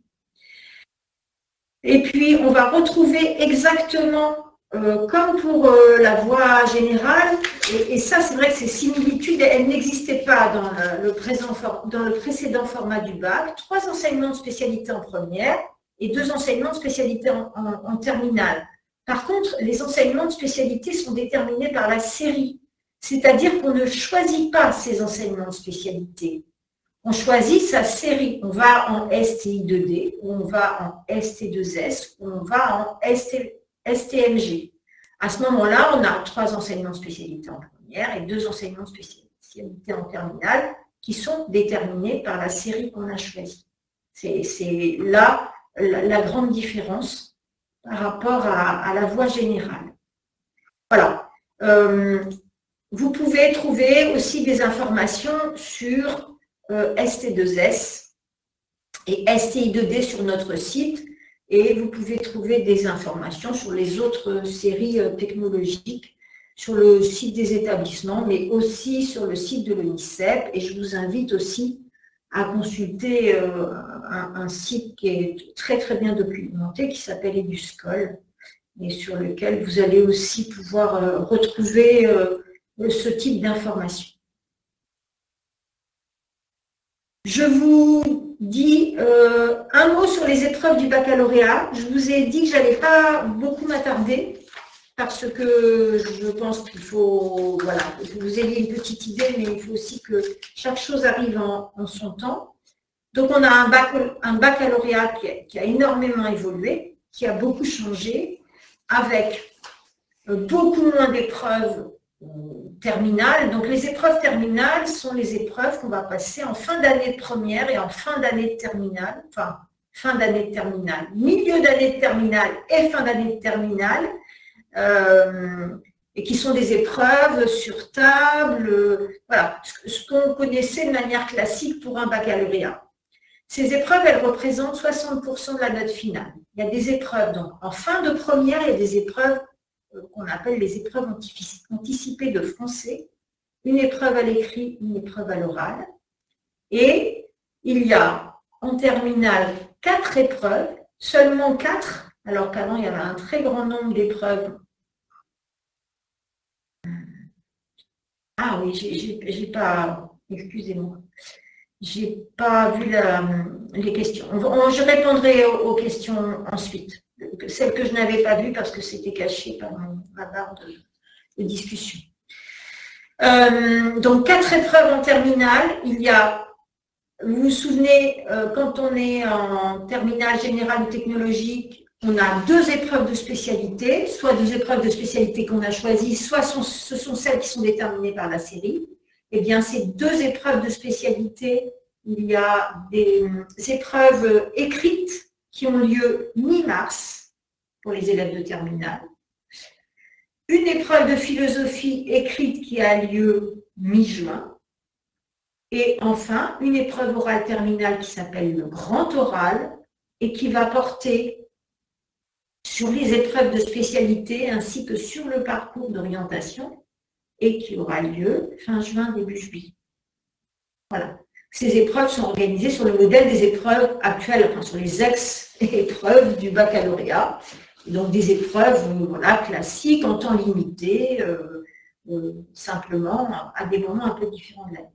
Et puis, on va retrouver exactement, comme pour la voie générale, et ça, c'est vrai que ces similitudes, elles n'existaient pas dans le précédent format du bac, 3 enseignements de spécialité en première et 2 enseignements de spécialité en terminale. Par contre, les enseignements de spécialité sont déterminés par la série, c'est-à-dire qu'on ne choisit pas ces enseignements de spécialité. On choisit sa série. On va en STI2D, on va en ST2S, on va en STMG. À ce moment-là, on a 3 enseignements de spécialité en première et 2 enseignements de spécialité en terminale qui sont déterminés par la série qu'on a choisie. C'est là la grande différence par rapport à la voie générale. Voilà. Vous pouvez trouver aussi des informations sur ST2S et STI2D sur notre site, et vous pouvez trouver des informations sur les autres séries technologiques sur le site des établissements, mais aussi sur le site de l'ONICEP. Et je vous invite aussi à consulter un site qui est très très bien documenté, qui s'appelle EduScol, et sur lequel vous allez aussi pouvoir retrouver ce type d'informations. Je vous dis un mot sur les épreuves du baccalauréat. Je vous ai dit que je n'allais pas beaucoup m'attarder parce que je pense qu'il faut, voilà, que vous ayez une petite idée, mais il faut aussi que chaque chose arrive en son temps. Donc, on a un baccalauréat qui a énormément évolué, qui a beaucoup changé, avec beaucoup moins d'épreuves terminales. Donc, les épreuves terminales sont les épreuves qu'on va passer en fin d'année de première et en fin d'année de terminale, enfin, fin d'année de terminale, milieu d'année de terminale et fin d'année de terminale, et qui sont des épreuves sur table, voilà, ce qu'on connaissait de manière classique pour un baccalauréat. Ces épreuves, elles représentent 60% de la note finale. Il y a des épreuves, donc en fin de première, il y a des épreuves qu'on appelle les épreuves anticipées de français, une épreuve à l'écrit, une épreuve à l'oral. Et il y a en terminale 4 épreuves, seulement 4, alors qu'avant il y avait un très grand nombre d'épreuves. Ah oui, j'ai pas, excusez-moi, j'ai pas vu les questions. Je répondrai aux questions ensuite. Celles que je n'avais pas vues parce que c'était caché par ma barre de discussion. Donc, 4 épreuves en terminale. Il y a, vous vous souvenez, quand on est en terminale générale ou technologique, on a 2 épreuves de spécialité, soit 2 épreuves de spécialité qu'on a choisies, soit ce sont celles qui sont déterminées par la série. Eh bien, ces 2 épreuves de spécialité, il y a des épreuves écrites qui ont lieu mi-mars pour les élèves de terminale. Une épreuve de philosophie écrite qui a lieu mi-juin. Et enfin, une épreuve orale terminale qui s'appelle le grand oral et qui va porter sur les épreuves de spécialité ainsi que sur le parcours d'orientation et qui aura lieu fin juin, début juillet. Voilà. Ces épreuves sont organisées sur le modèle des épreuves actuelles, enfin sur les ex-épreuves du baccalauréat. Donc des épreuves voilà, classiques, en temps limité, simplement à des moments un peu différents de l'année.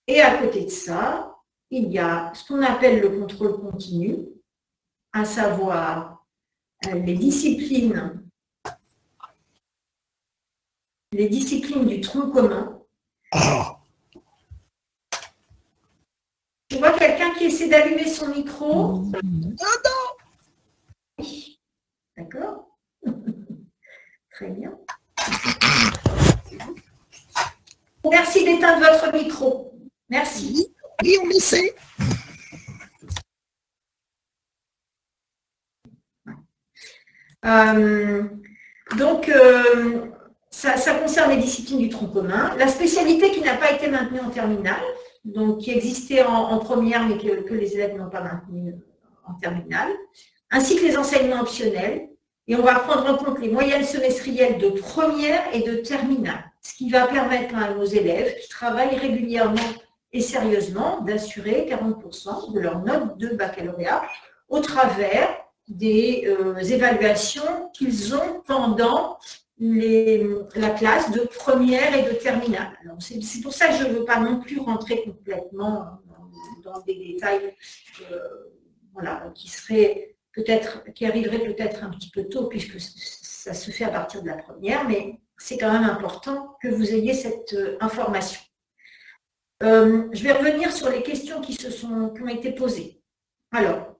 Et à côté de ça, il y a ce qu'on appelle le contrôle continu, à savoir les disciplines du tronc commun. Je vois quelqu'un qui essaie d'allumer son micro. Oui. D'accord. Très bien. Merci d'éteindre votre micro. Merci. Oui, on essaie. Donc, ça concerne les disciplines du tronc commun. La spécialité qui n'a pas été maintenue en terminale, donc qui existait en première, mais que les élèves n'ont pas maintenue en terminale, ainsi que les enseignements optionnels. Et on va prendre en compte les moyennes semestrielles de première et de terminale, ce qui va permettre à nos élèves qui travaillent régulièrement et sérieusement d'assurer 40% de leur note de baccalauréat au travers des évaluations qu'ils ont pendant la classe de première et de terminale. C'est pour ça que je ne veux pas non plus rentrer complètement dans des détails voilà, qui arriveraient peut-être un petit peu tôt, puisque ça se fait à partir de la première, mais c'est quand même important que vous ayez cette information. Je vais revenir sur les questions qui ont été posées. Alors,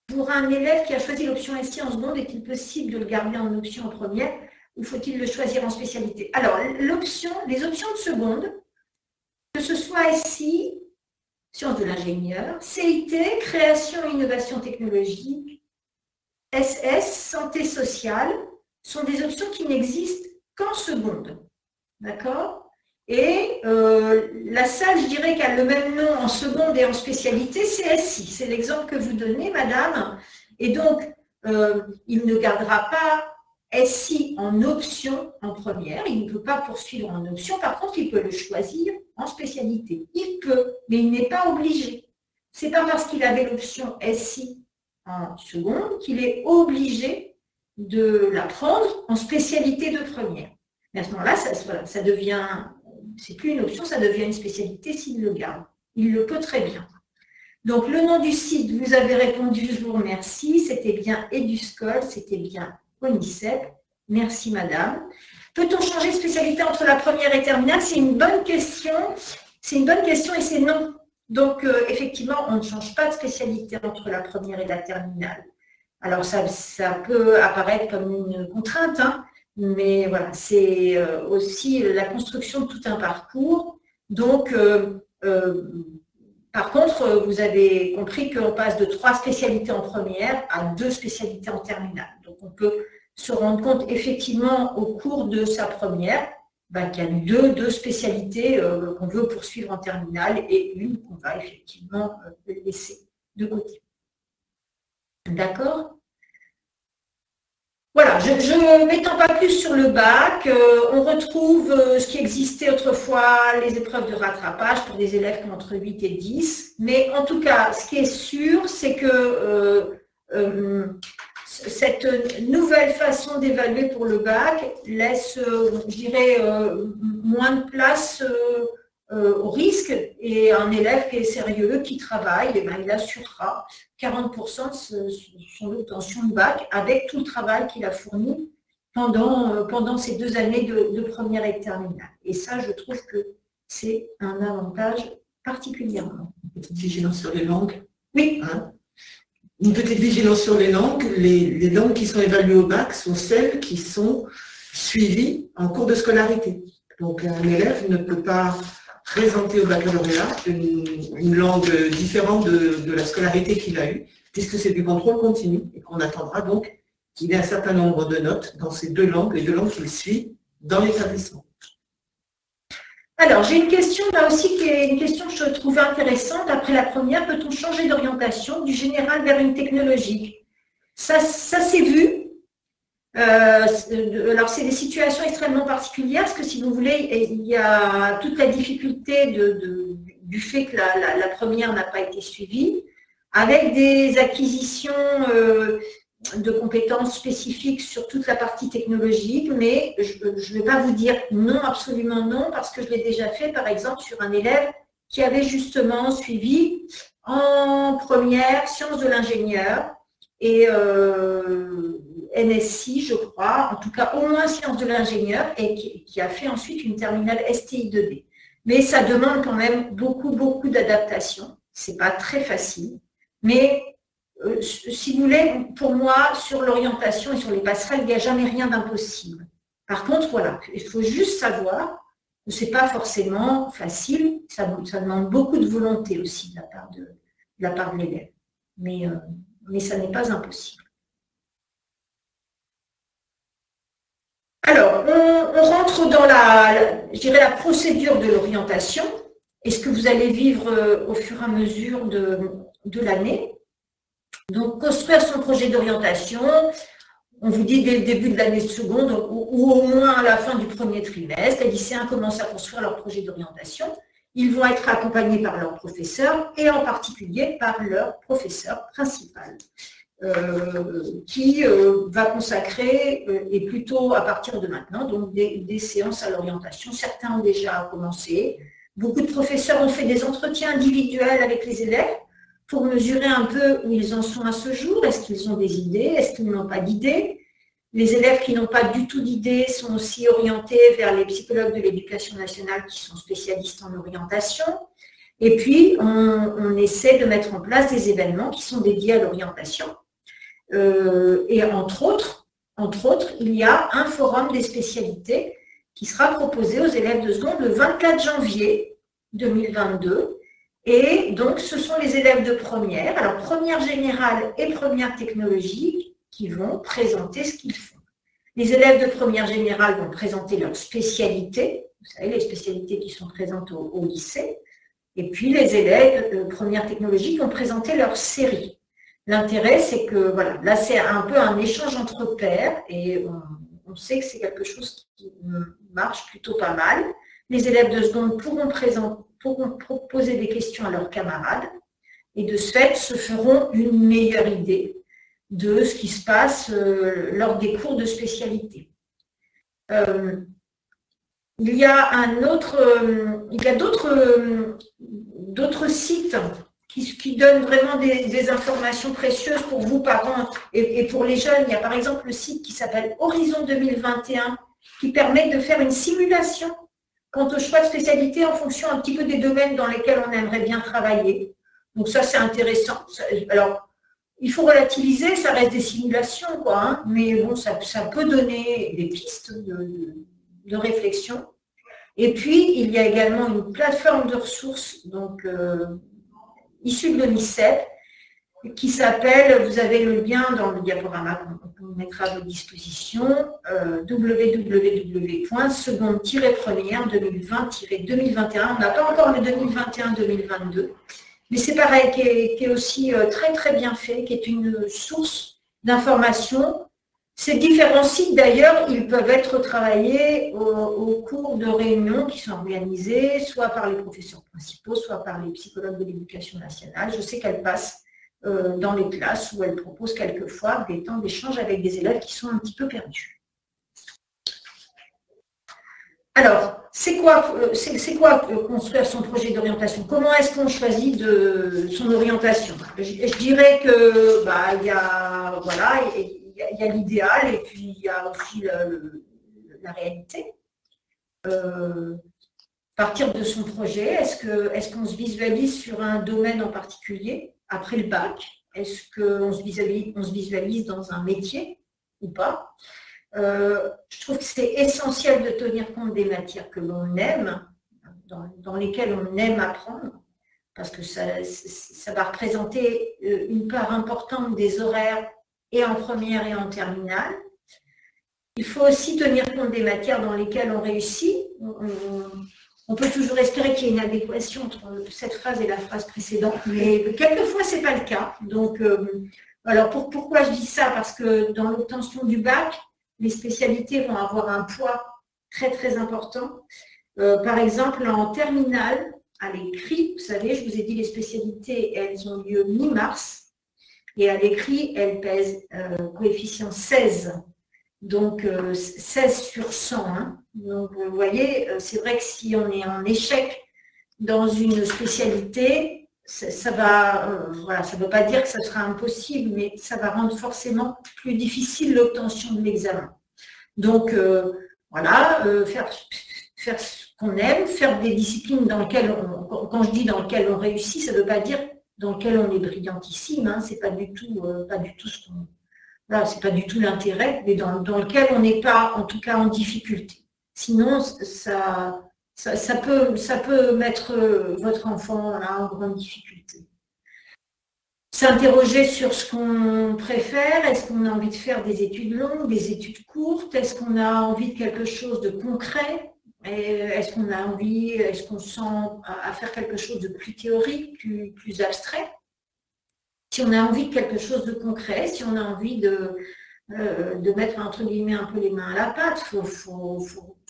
pour un élève qui a choisi l'option SI en seconde, est-il possible de le garder en option en première ou faut-il le choisir en spécialité? Alors, les options de seconde, que ce soit SI, sciences de l'ingénieur, CIT, création et innovation technologique, SS, santé sociale, sont des options qui n'existent qu'en seconde. D'accord? Et la salle, je dirais, qui a le même nom en seconde et en spécialité, c'est SI. C'est l'exemple que vous donnez, madame. Et donc, il ne gardera pas SI en option en première. Il ne peut pas poursuivre en option. Par contre, il peut le choisir en spécialité. Il peut, mais il n'est pas obligé. Ce n'est pas parce qu'il avait l'option SI en seconde qu'il est obligé de la prendre en spécialité de première. Mais à ce moment-là, ça devient... C'est plus une option, ça devient une spécialité s'il le garde. Il le peut très bien. Donc, le nom du site, vous avez répondu, je vous remercie. C'était bien EduScol, c'était bien ONICEP. Merci, madame. Peut-on changer de spécialité entre la première et terminale? C'est une bonne question. C'est une bonne question et c'est non. Donc, effectivement, on ne change pas de spécialité entre la première et la terminale. Alors, ça peut apparaître comme une contrainte, hein. Mais voilà, c'est aussi la construction de tout un parcours. Donc, par contre, vous avez compris qu'on passe de 3 spécialités en première à 2 spécialités en terminale. Donc, on peut se rendre compte effectivement au cours de sa première qu'il y a 2 spécialités qu'on veut poursuivre en terminale et une qu'on va effectivement laisser de côté. D'accord ? Voilà, je ne m'étends pas plus sur le bac. On retrouve ce qui existait autrefois, les épreuves de rattrapage pour des élèves qui ont entre 8 et 10. Mais en tout cas, ce qui est sûr, c'est que cette nouvelle façon d'évaluer pour le bac laisse, je dirais, moins de place au risque. Et un élève qui est sérieux, qui travaille, il assurera 40% de son obtention de bac avec tout le travail qu'il a fourni pendant ces 2 années de première et de terminale. Et ça, je trouve que c'est un avantage particulièrement. Une petite vigilance sur les langues. Oui. Hein, une petite vigilance sur les langues. Les langues qui sont évaluées au bac sont celles qui sont suivies en cours de scolarité. Donc, un élève ne peut pas présenter au baccalauréat une langue différente de la scolarité qu'il a eue, puisque c'est du contrôle continu et qu'on attendra donc qu'il ait un certain nombre de notes dans ces 2 langues, les 2 langues qu'il suit dans l'établissement. Alors, j'ai une question là aussi qui est une question que je trouve intéressante. Après la première, peut-on changer d'orientation du général vers une technologique? Ça s'est vu. Alors, c'est des situations extrêmement particulières, parce que si vous voulez, il y a toute la difficulté du fait que la première n'a pas été suivie, avec des acquisitions de compétences spécifiques sur toute la partie technologique, mais je ne vais pas vous dire non, absolument non, parce que je l'ai déjà fait, par exemple, sur un élève qui avait justement suivi en première sciences de l'ingénieur et NSI, je crois, en tout cas au moins sciences de l'ingénieur, et qui a fait ensuite une terminale STI 2D. Mais ça demande quand même beaucoup d'adaptation. c'est pas très facile, mais si vous voulez, pour moi, sur l'orientation et sur les passerelles, il n'y a jamais rien d'impossible. Par contre, voilà, il faut juste savoir que ce n'est pas forcément facile, ça demande beaucoup de volonté aussi de la part de l'élève, mais ça n'est pas impossible. Alors, on rentre dans je dirais, la procédure de l'orientation et ce que vous allez vivre au fur et à mesure de l'année. Donc, construire son projet d'orientation, on vous dit dès le début de l'année seconde ou au moins à la fin du premier trimestre, les lycéens commencent à construire leur projet d'orientation. Ils vont être accompagnés par leur professeur et en particulier par leur professeur principal qui va consacrer, et plutôt à partir de maintenant, donc des séances à l'orientation. Certains ont déjà commencé. Beaucoup de professeurs ont fait des entretiens individuels avec les élèves pour mesurer un peu où ils en sont à ce jour. Est-ce qu'ils ont des idées? Est-ce qu'ils n'ont pas d'idées? Les élèves qui n'ont pas du tout d'idées sont aussi orientés vers les psychologues de l'éducation nationale qui sont spécialistes en orientation. Et puis, on essaie de mettre en place des événements qui sont dédiés à l'orientation. Et entre autres, il y a un forum des spécialités qui sera proposé aux élèves de seconde le 24 janvier 2022. Et donc, ce sont les élèves de première, alors première générale et première technologique, qui vont présenter ce qu'ils font. Les élèves de première générale vont présenter leur spécialité, vous savez, les spécialités qui sont présentes au lycée, et puis les élèves de première technologique vont présenter leur série. L'intérêt, c'est que, voilà, là, c'est un peu un échange entre pairs, et on sait que c'est quelque chose qui marche plutôt pas mal. Les élèves de seconde pourront proposer des questions à leurs camarades et de ce fait se feront une meilleure idée de ce qui se passe lors des cours de spécialité. Il y a d'autres sites qui donnent vraiment des informations précieuses pour vous, parents, et pour les jeunes. Il y a par exemple le site qui s'appelle Horizon 2021 qui permet de faire une simulation quant au choix de spécialité en fonction un petit peu des domaines dans lesquels on aimerait bien travailler. Donc ça, c'est intéressant. Alors, il faut relativiser, ça reste des simulations, quoi, hein, mais bon, ça peut donner des pistes de réflexion. Et puis, il y a également une plateforme de ressources, donc issue de l'ONICEP, qui s'appelle, vous avez le lien dans le diaporama qu'on mettra à votre disposition, www.seconde-première 2020-2021. On n'a pas encore le 2021-2022, mais c'est pareil, qui est aussi très très bien fait, qui est une source d'information. Ces différents sites, d'ailleurs, ils peuvent être travaillés au cours de réunions qui sont organisées, soit par les professeurs principaux, soit par les psychologues de l'éducation nationale. Je sais qu'elles passent dans les classes où elles proposent quelquefois des temps d'échange avec des élèves qui sont un petit peu perdus. Alors, c'est quoi construire son projet d'orientation? Comment est-ce qu'on choisit son orientation? Je dirais que il y a l'idéal et puis il y a aussi la réalité. Partir de son projet, est-ce qu'on se visualise sur un domaine en particulier après le bac? Est-ce qu'on se visualise dans un métier ou pas? Je trouve que c'est essentiel de tenir compte des matières que l'on aime, dans lesquelles on aime apprendre, parce que ça va représenter une part importante des horaires et en première et en terminale. Il faut aussi tenir compte des matières dans lesquelles on réussit. On peut toujours espérer qu'il y ait une adéquation entre cette phrase et la phrase précédente, mais quelquefois, ce n'est pas le cas. Donc, alors pourquoi je dis ça? Parce que dans l'obtention du bac, les spécialités vont avoir un poids très, très important. Par exemple, en terminale, à l'écrit, vous savez, je vous ai dit, les spécialités, elles ont lieu mi-mars. Et à l'écrit, elles pèsent coefficient 16. Donc, 16 sur 100. Hein. Donc, vous voyez, c'est vrai que si on est en échec dans une spécialité, ça ne veut pas dire que ça sera impossible, mais ça va rendre forcément plus difficile l'obtention de l'examen. Donc, faire ce qu'on aime, faire des disciplines dans lesquelles, quand je dis dans lesquelles on réussit, ça ne veut pas dire dans lesquelles on est brillantissime, hein, c'est pas du tout ce qu'on... Voilà, c'est pas du tout l'intérêt, mais dans lequel on n'est pas, en tout cas, en difficulté. Sinon, ça peut mettre votre enfant là, en grande difficulté. S'interroger sur ce qu'on préfère, est-ce qu'on a envie de faire des études longues, des études courtes, est-ce qu'on a envie de quelque chose de concret, est-ce qu'on a envie, est-ce qu'on sent à faire quelque chose de plus théorique, plus abstrait. Si on a envie de quelque chose de concret, si on a envie de mettre entre guillemets un peu les mains à la pâte, il faut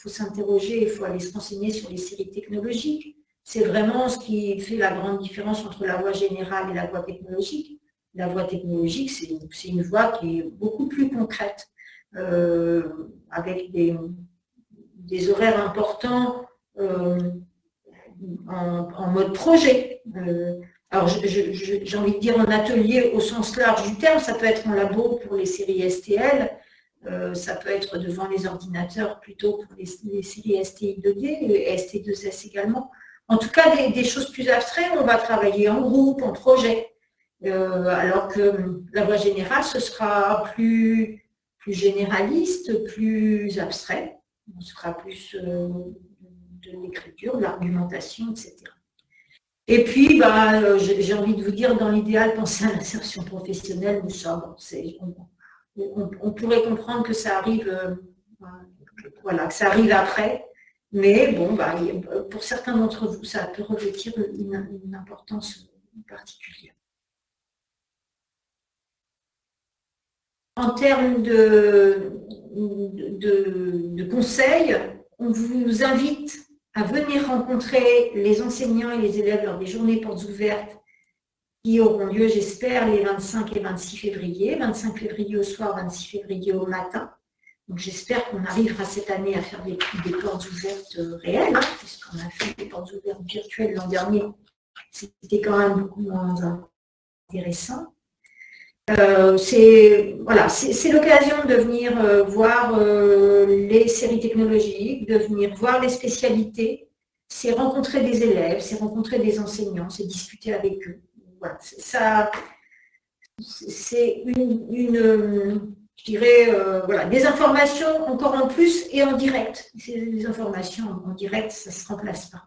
s'interroger, il faut aller se renseigner sur les séries technologiques. C'est vraiment ce qui fait la grande différence entre la voie générale et la voie technologique. La voie technologique, c'est une voie qui est beaucoup plus concrète, avec des horaires importants en mode projet. Alors, j'ai envie de dire en atelier au sens large du terme, ça peut être en labo pour les séries STL, ça peut être devant les ordinateurs plutôt pour les séries STI 2D et ST2S également. En tout cas, des choses plus abstraites, on va travailler en groupe, en projet, alors que la voie générale, ce sera plus généraliste, plus abstrait, on sera plus de l'écriture, de l'argumentation, etc. Et puis, j'ai envie de vous dire, dans l'idéal, pensez à l'insertion professionnelle, mais ça, on pourrait comprendre que ça arrive, voilà, que ça arrive après, mais bon, pour certains d'entre vous, ça peut revêtir une importance particulière. En termes de conseils, on vous invite à venir rencontrer les enseignants et les élèves lors des journées portes ouvertes qui auront lieu, j'espère, les 25 et 26 février. 25 février au soir, 26 février au matin. Donc j'espère qu'on arrivera cette année à faire des portes ouvertes réelles, hein, puisqu'on a fait des portes ouvertes virtuelles l'an dernier. C'était quand même beaucoup moins intéressant. C'est l'occasion de venir voir les séries technologiques, de venir voir les spécialités, c'est rencontrer des élèves, c'est rencontrer des enseignants, c'est discuter avec eux. Voilà, c'est je dirais, des informations encore en plus et en direct. Des informations en direct, ça ne se remplace pas.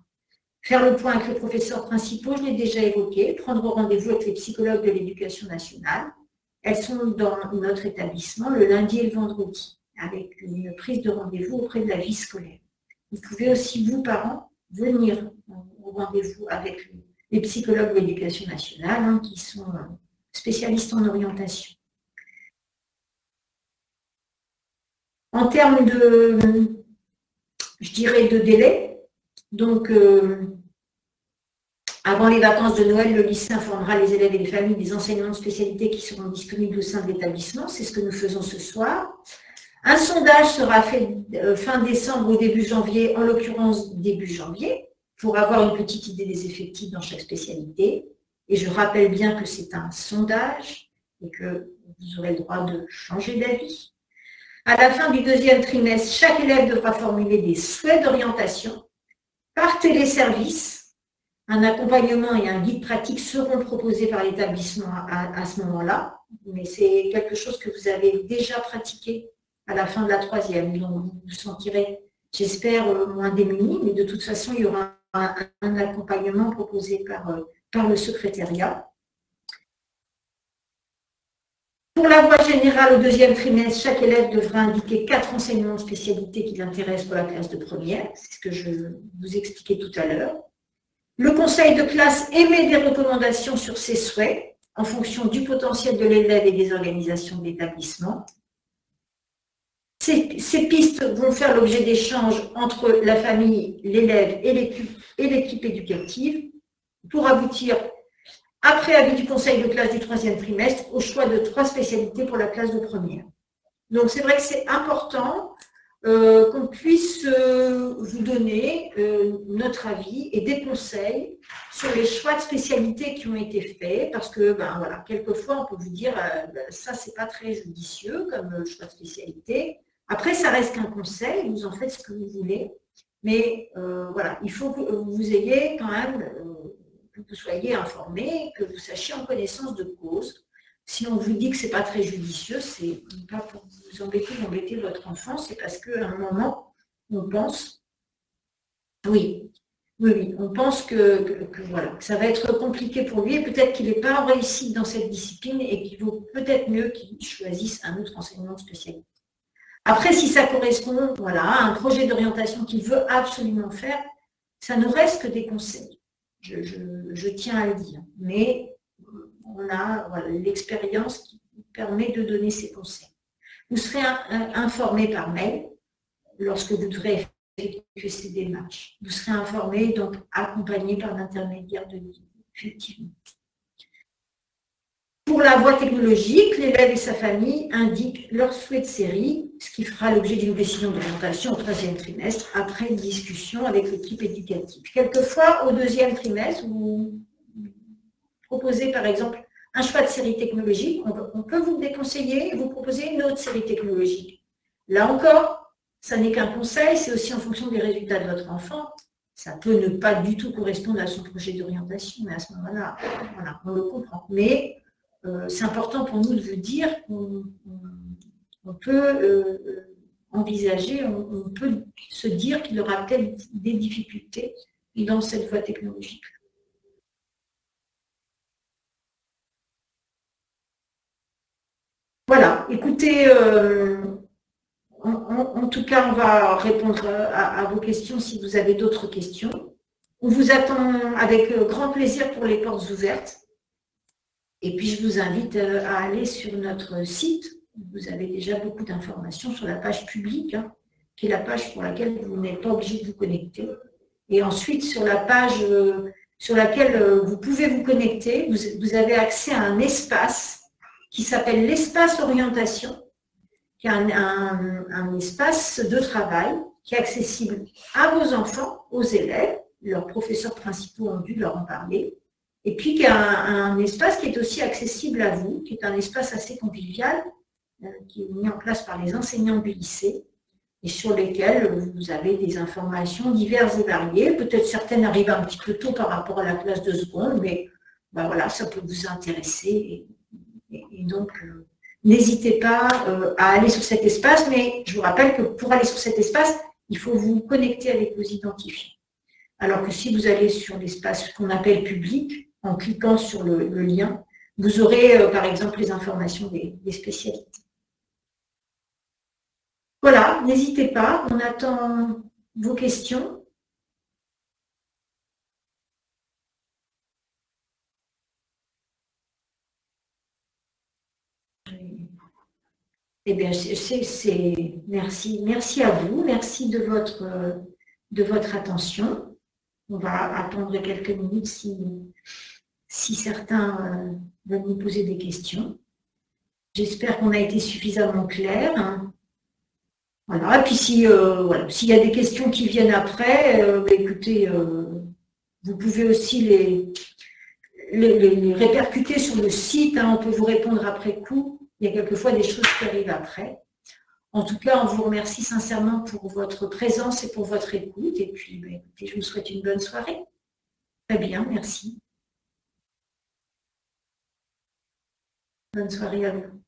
Faire le point avec les professeurs principaux, je l'ai déjà évoqué, prendre rendez-vous avec les psychologues de l'éducation nationale. Elles sont dans notre établissement le lundi et le vendredi, avec une prise de rendez-vous auprès de la vie scolaire. Vous pouvez aussi, vous, parents, venir au rendez-vous avec les psychologues de l'éducation nationale, hein, qui sont spécialistes en orientation. En termes je dirais, de délai, donc, avant les vacances de Noël, le lycée informera les élèves et les familles des enseignements de spécialité qui seront disponibles au sein de l'établissement. C'est ce que nous faisons ce soir. Un sondage sera fait fin décembre ou début janvier, en l'occurrence début janvier, pour avoir une petite idée des effectifs dans chaque spécialité. Et je rappelle bien que c'est un sondage et que vous aurez le droit de changer d'avis. À la fin du deuxième trimestre, chaque élève devra formuler des souhaits d'orientation par téléservice. Un accompagnement et un guide pratique seront proposés par l'établissement à ce moment-là, mais c'est quelque chose que vous avez déjà pratiqué à la fin de la troisième, donc vous vous sentirez, j'espère, moins démunis, mais de toute façon, il y aura un accompagnement proposé par le secrétariat. Pour la voie générale, au deuxième trimestre, chaque élève devra indiquer 4 enseignements de spécialité qui l'intéressent pour la classe de première, c'est ce que je vous expliquais tout à l'heure. Le conseil de classe émet des recommandations sur ses souhaits en fonction du potentiel de l'élève et des organisations de l'établissement. Ces pistes vont faire l'objet d'échanges entre la famille, l'élève et l'équipe éducative pour aboutir, après avis du conseil de classe du troisième trimestre, au choix de 3 spécialités pour la classe de première. Donc c'est vrai que c'est important qu'on puisse vous donner notre avis et des conseils sur les choix de spécialités qui ont été faits, parce que voilà, quelquefois on peut vous dire ça c'est pas très judicieux comme choix de spécialité. Après ça reste qu'un conseil, vous en faites ce que vous voulez, Mais voilà, il faut que vous ayez quand même, que vous soyez informé, que vous sachiez en connaissance de cause. Si on vous dit que ce n'est pas très judicieux, c'est pas pour vous embêter votre enfant, c'est parce qu'à un moment, on pense, oui, on pense voilà, que ça va être compliqué pour lui et peut-être qu'il n'est pas réussi dans cette discipline et qu'il vaut peut-être mieux qu'il choisisse un autre enseignement de spécialité. Après, si ça correspond voilà, à un projet d'orientation qu'il veut absolument faire, ça ne reste que des conseils. Je tiens à le dire. Mais on a voilà, l'expérience qui permet de donner ces conseils. Vous serez informé par mail lorsque vous devrez effectuer ces démarches. Vous serez informé, donc accompagné par l'intermédiaire de guide, effectivement. Pour la voie technologique, l'élève et sa famille indiquent leur souhait de série, ce qui fera l'objet d'une décision d'orientation au 3e trimestre, après une discussion avec l'équipe éducative. Quelquefois, au 2e trimestre, vous proposez par exemple un choix de série technologique, on peut vous déconseiller et vous proposer une autre série technologique. Là encore, ça n'est qu'un conseil, c'est aussi en fonction des résultats de votre enfant. Ça peut ne pas du tout correspondre à son projet d'orientation, mais à ce moment-là, voilà, on le comprend. Mais c'est important pour nous de vous dire qu'on peut envisager, on peut se dire qu'il y aura peut-être des difficultés dans cette voie technologique. Voilà, écoutez, en tout cas, on va répondre à vos questions si vous avez d'autres questions. On vous attend avec grand plaisir pour les portes ouvertes. Et puis, je vous invite à aller sur notre site. Vous avez déjà beaucoup d'informations sur la page publique, hein, qui est la page pour laquelle vous n'êtes pas obligé de vous connecter. Et ensuite, sur la page sur laquelle vous pouvez vous connecter, vous avez accès à un espace qui s'appelle l'espace orientation, qui est un espace de travail qui est accessible à vos enfants, aux élèves. Leurs professeurs principaux ont dû leur en parler. Et puis, qui est un espace qui est aussi accessible à vous, qui est un espace assez convivial, qui est mis en place par les enseignants du lycée, et sur lesquels vous avez des informations diverses et variées. Peut-être certaines arrivent un petit peu tôt par rapport à la classe de seconde, mais ben voilà, ça peut vous intéresser. Et donc, n'hésitez pas à aller sur cet espace, mais je vous rappelle que pour aller sur cet espace, il faut vous connecter avec vos identifiants. Alors que si vous allez sur l'espace qu'on appelle public, en cliquant sur le lien, vous aurez par exemple les informations des spécialités. Voilà, n'hésitez pas, on attend vos questions. Eh bien, merci à vous, merci de votre attention. On va attendre quelques minutes si certains veulent nous poser des questions. J'espère qu'on a été suffisamment clair. Hein. Voilà, et puis s'il y a des questions qui viennent après, écoutez, vous pouvez aussi les répercuter sur le site, hein, on peut vous répondre après coup. Il y a quelquefois des choses qui arrivent après. En tout cas, on vous remercie sincèrement pour votre présence et pour votre écoute. Et puis, écoutez, je vous souhaite une bonne soirée. Très bien, merci. Bonne soirée à vous.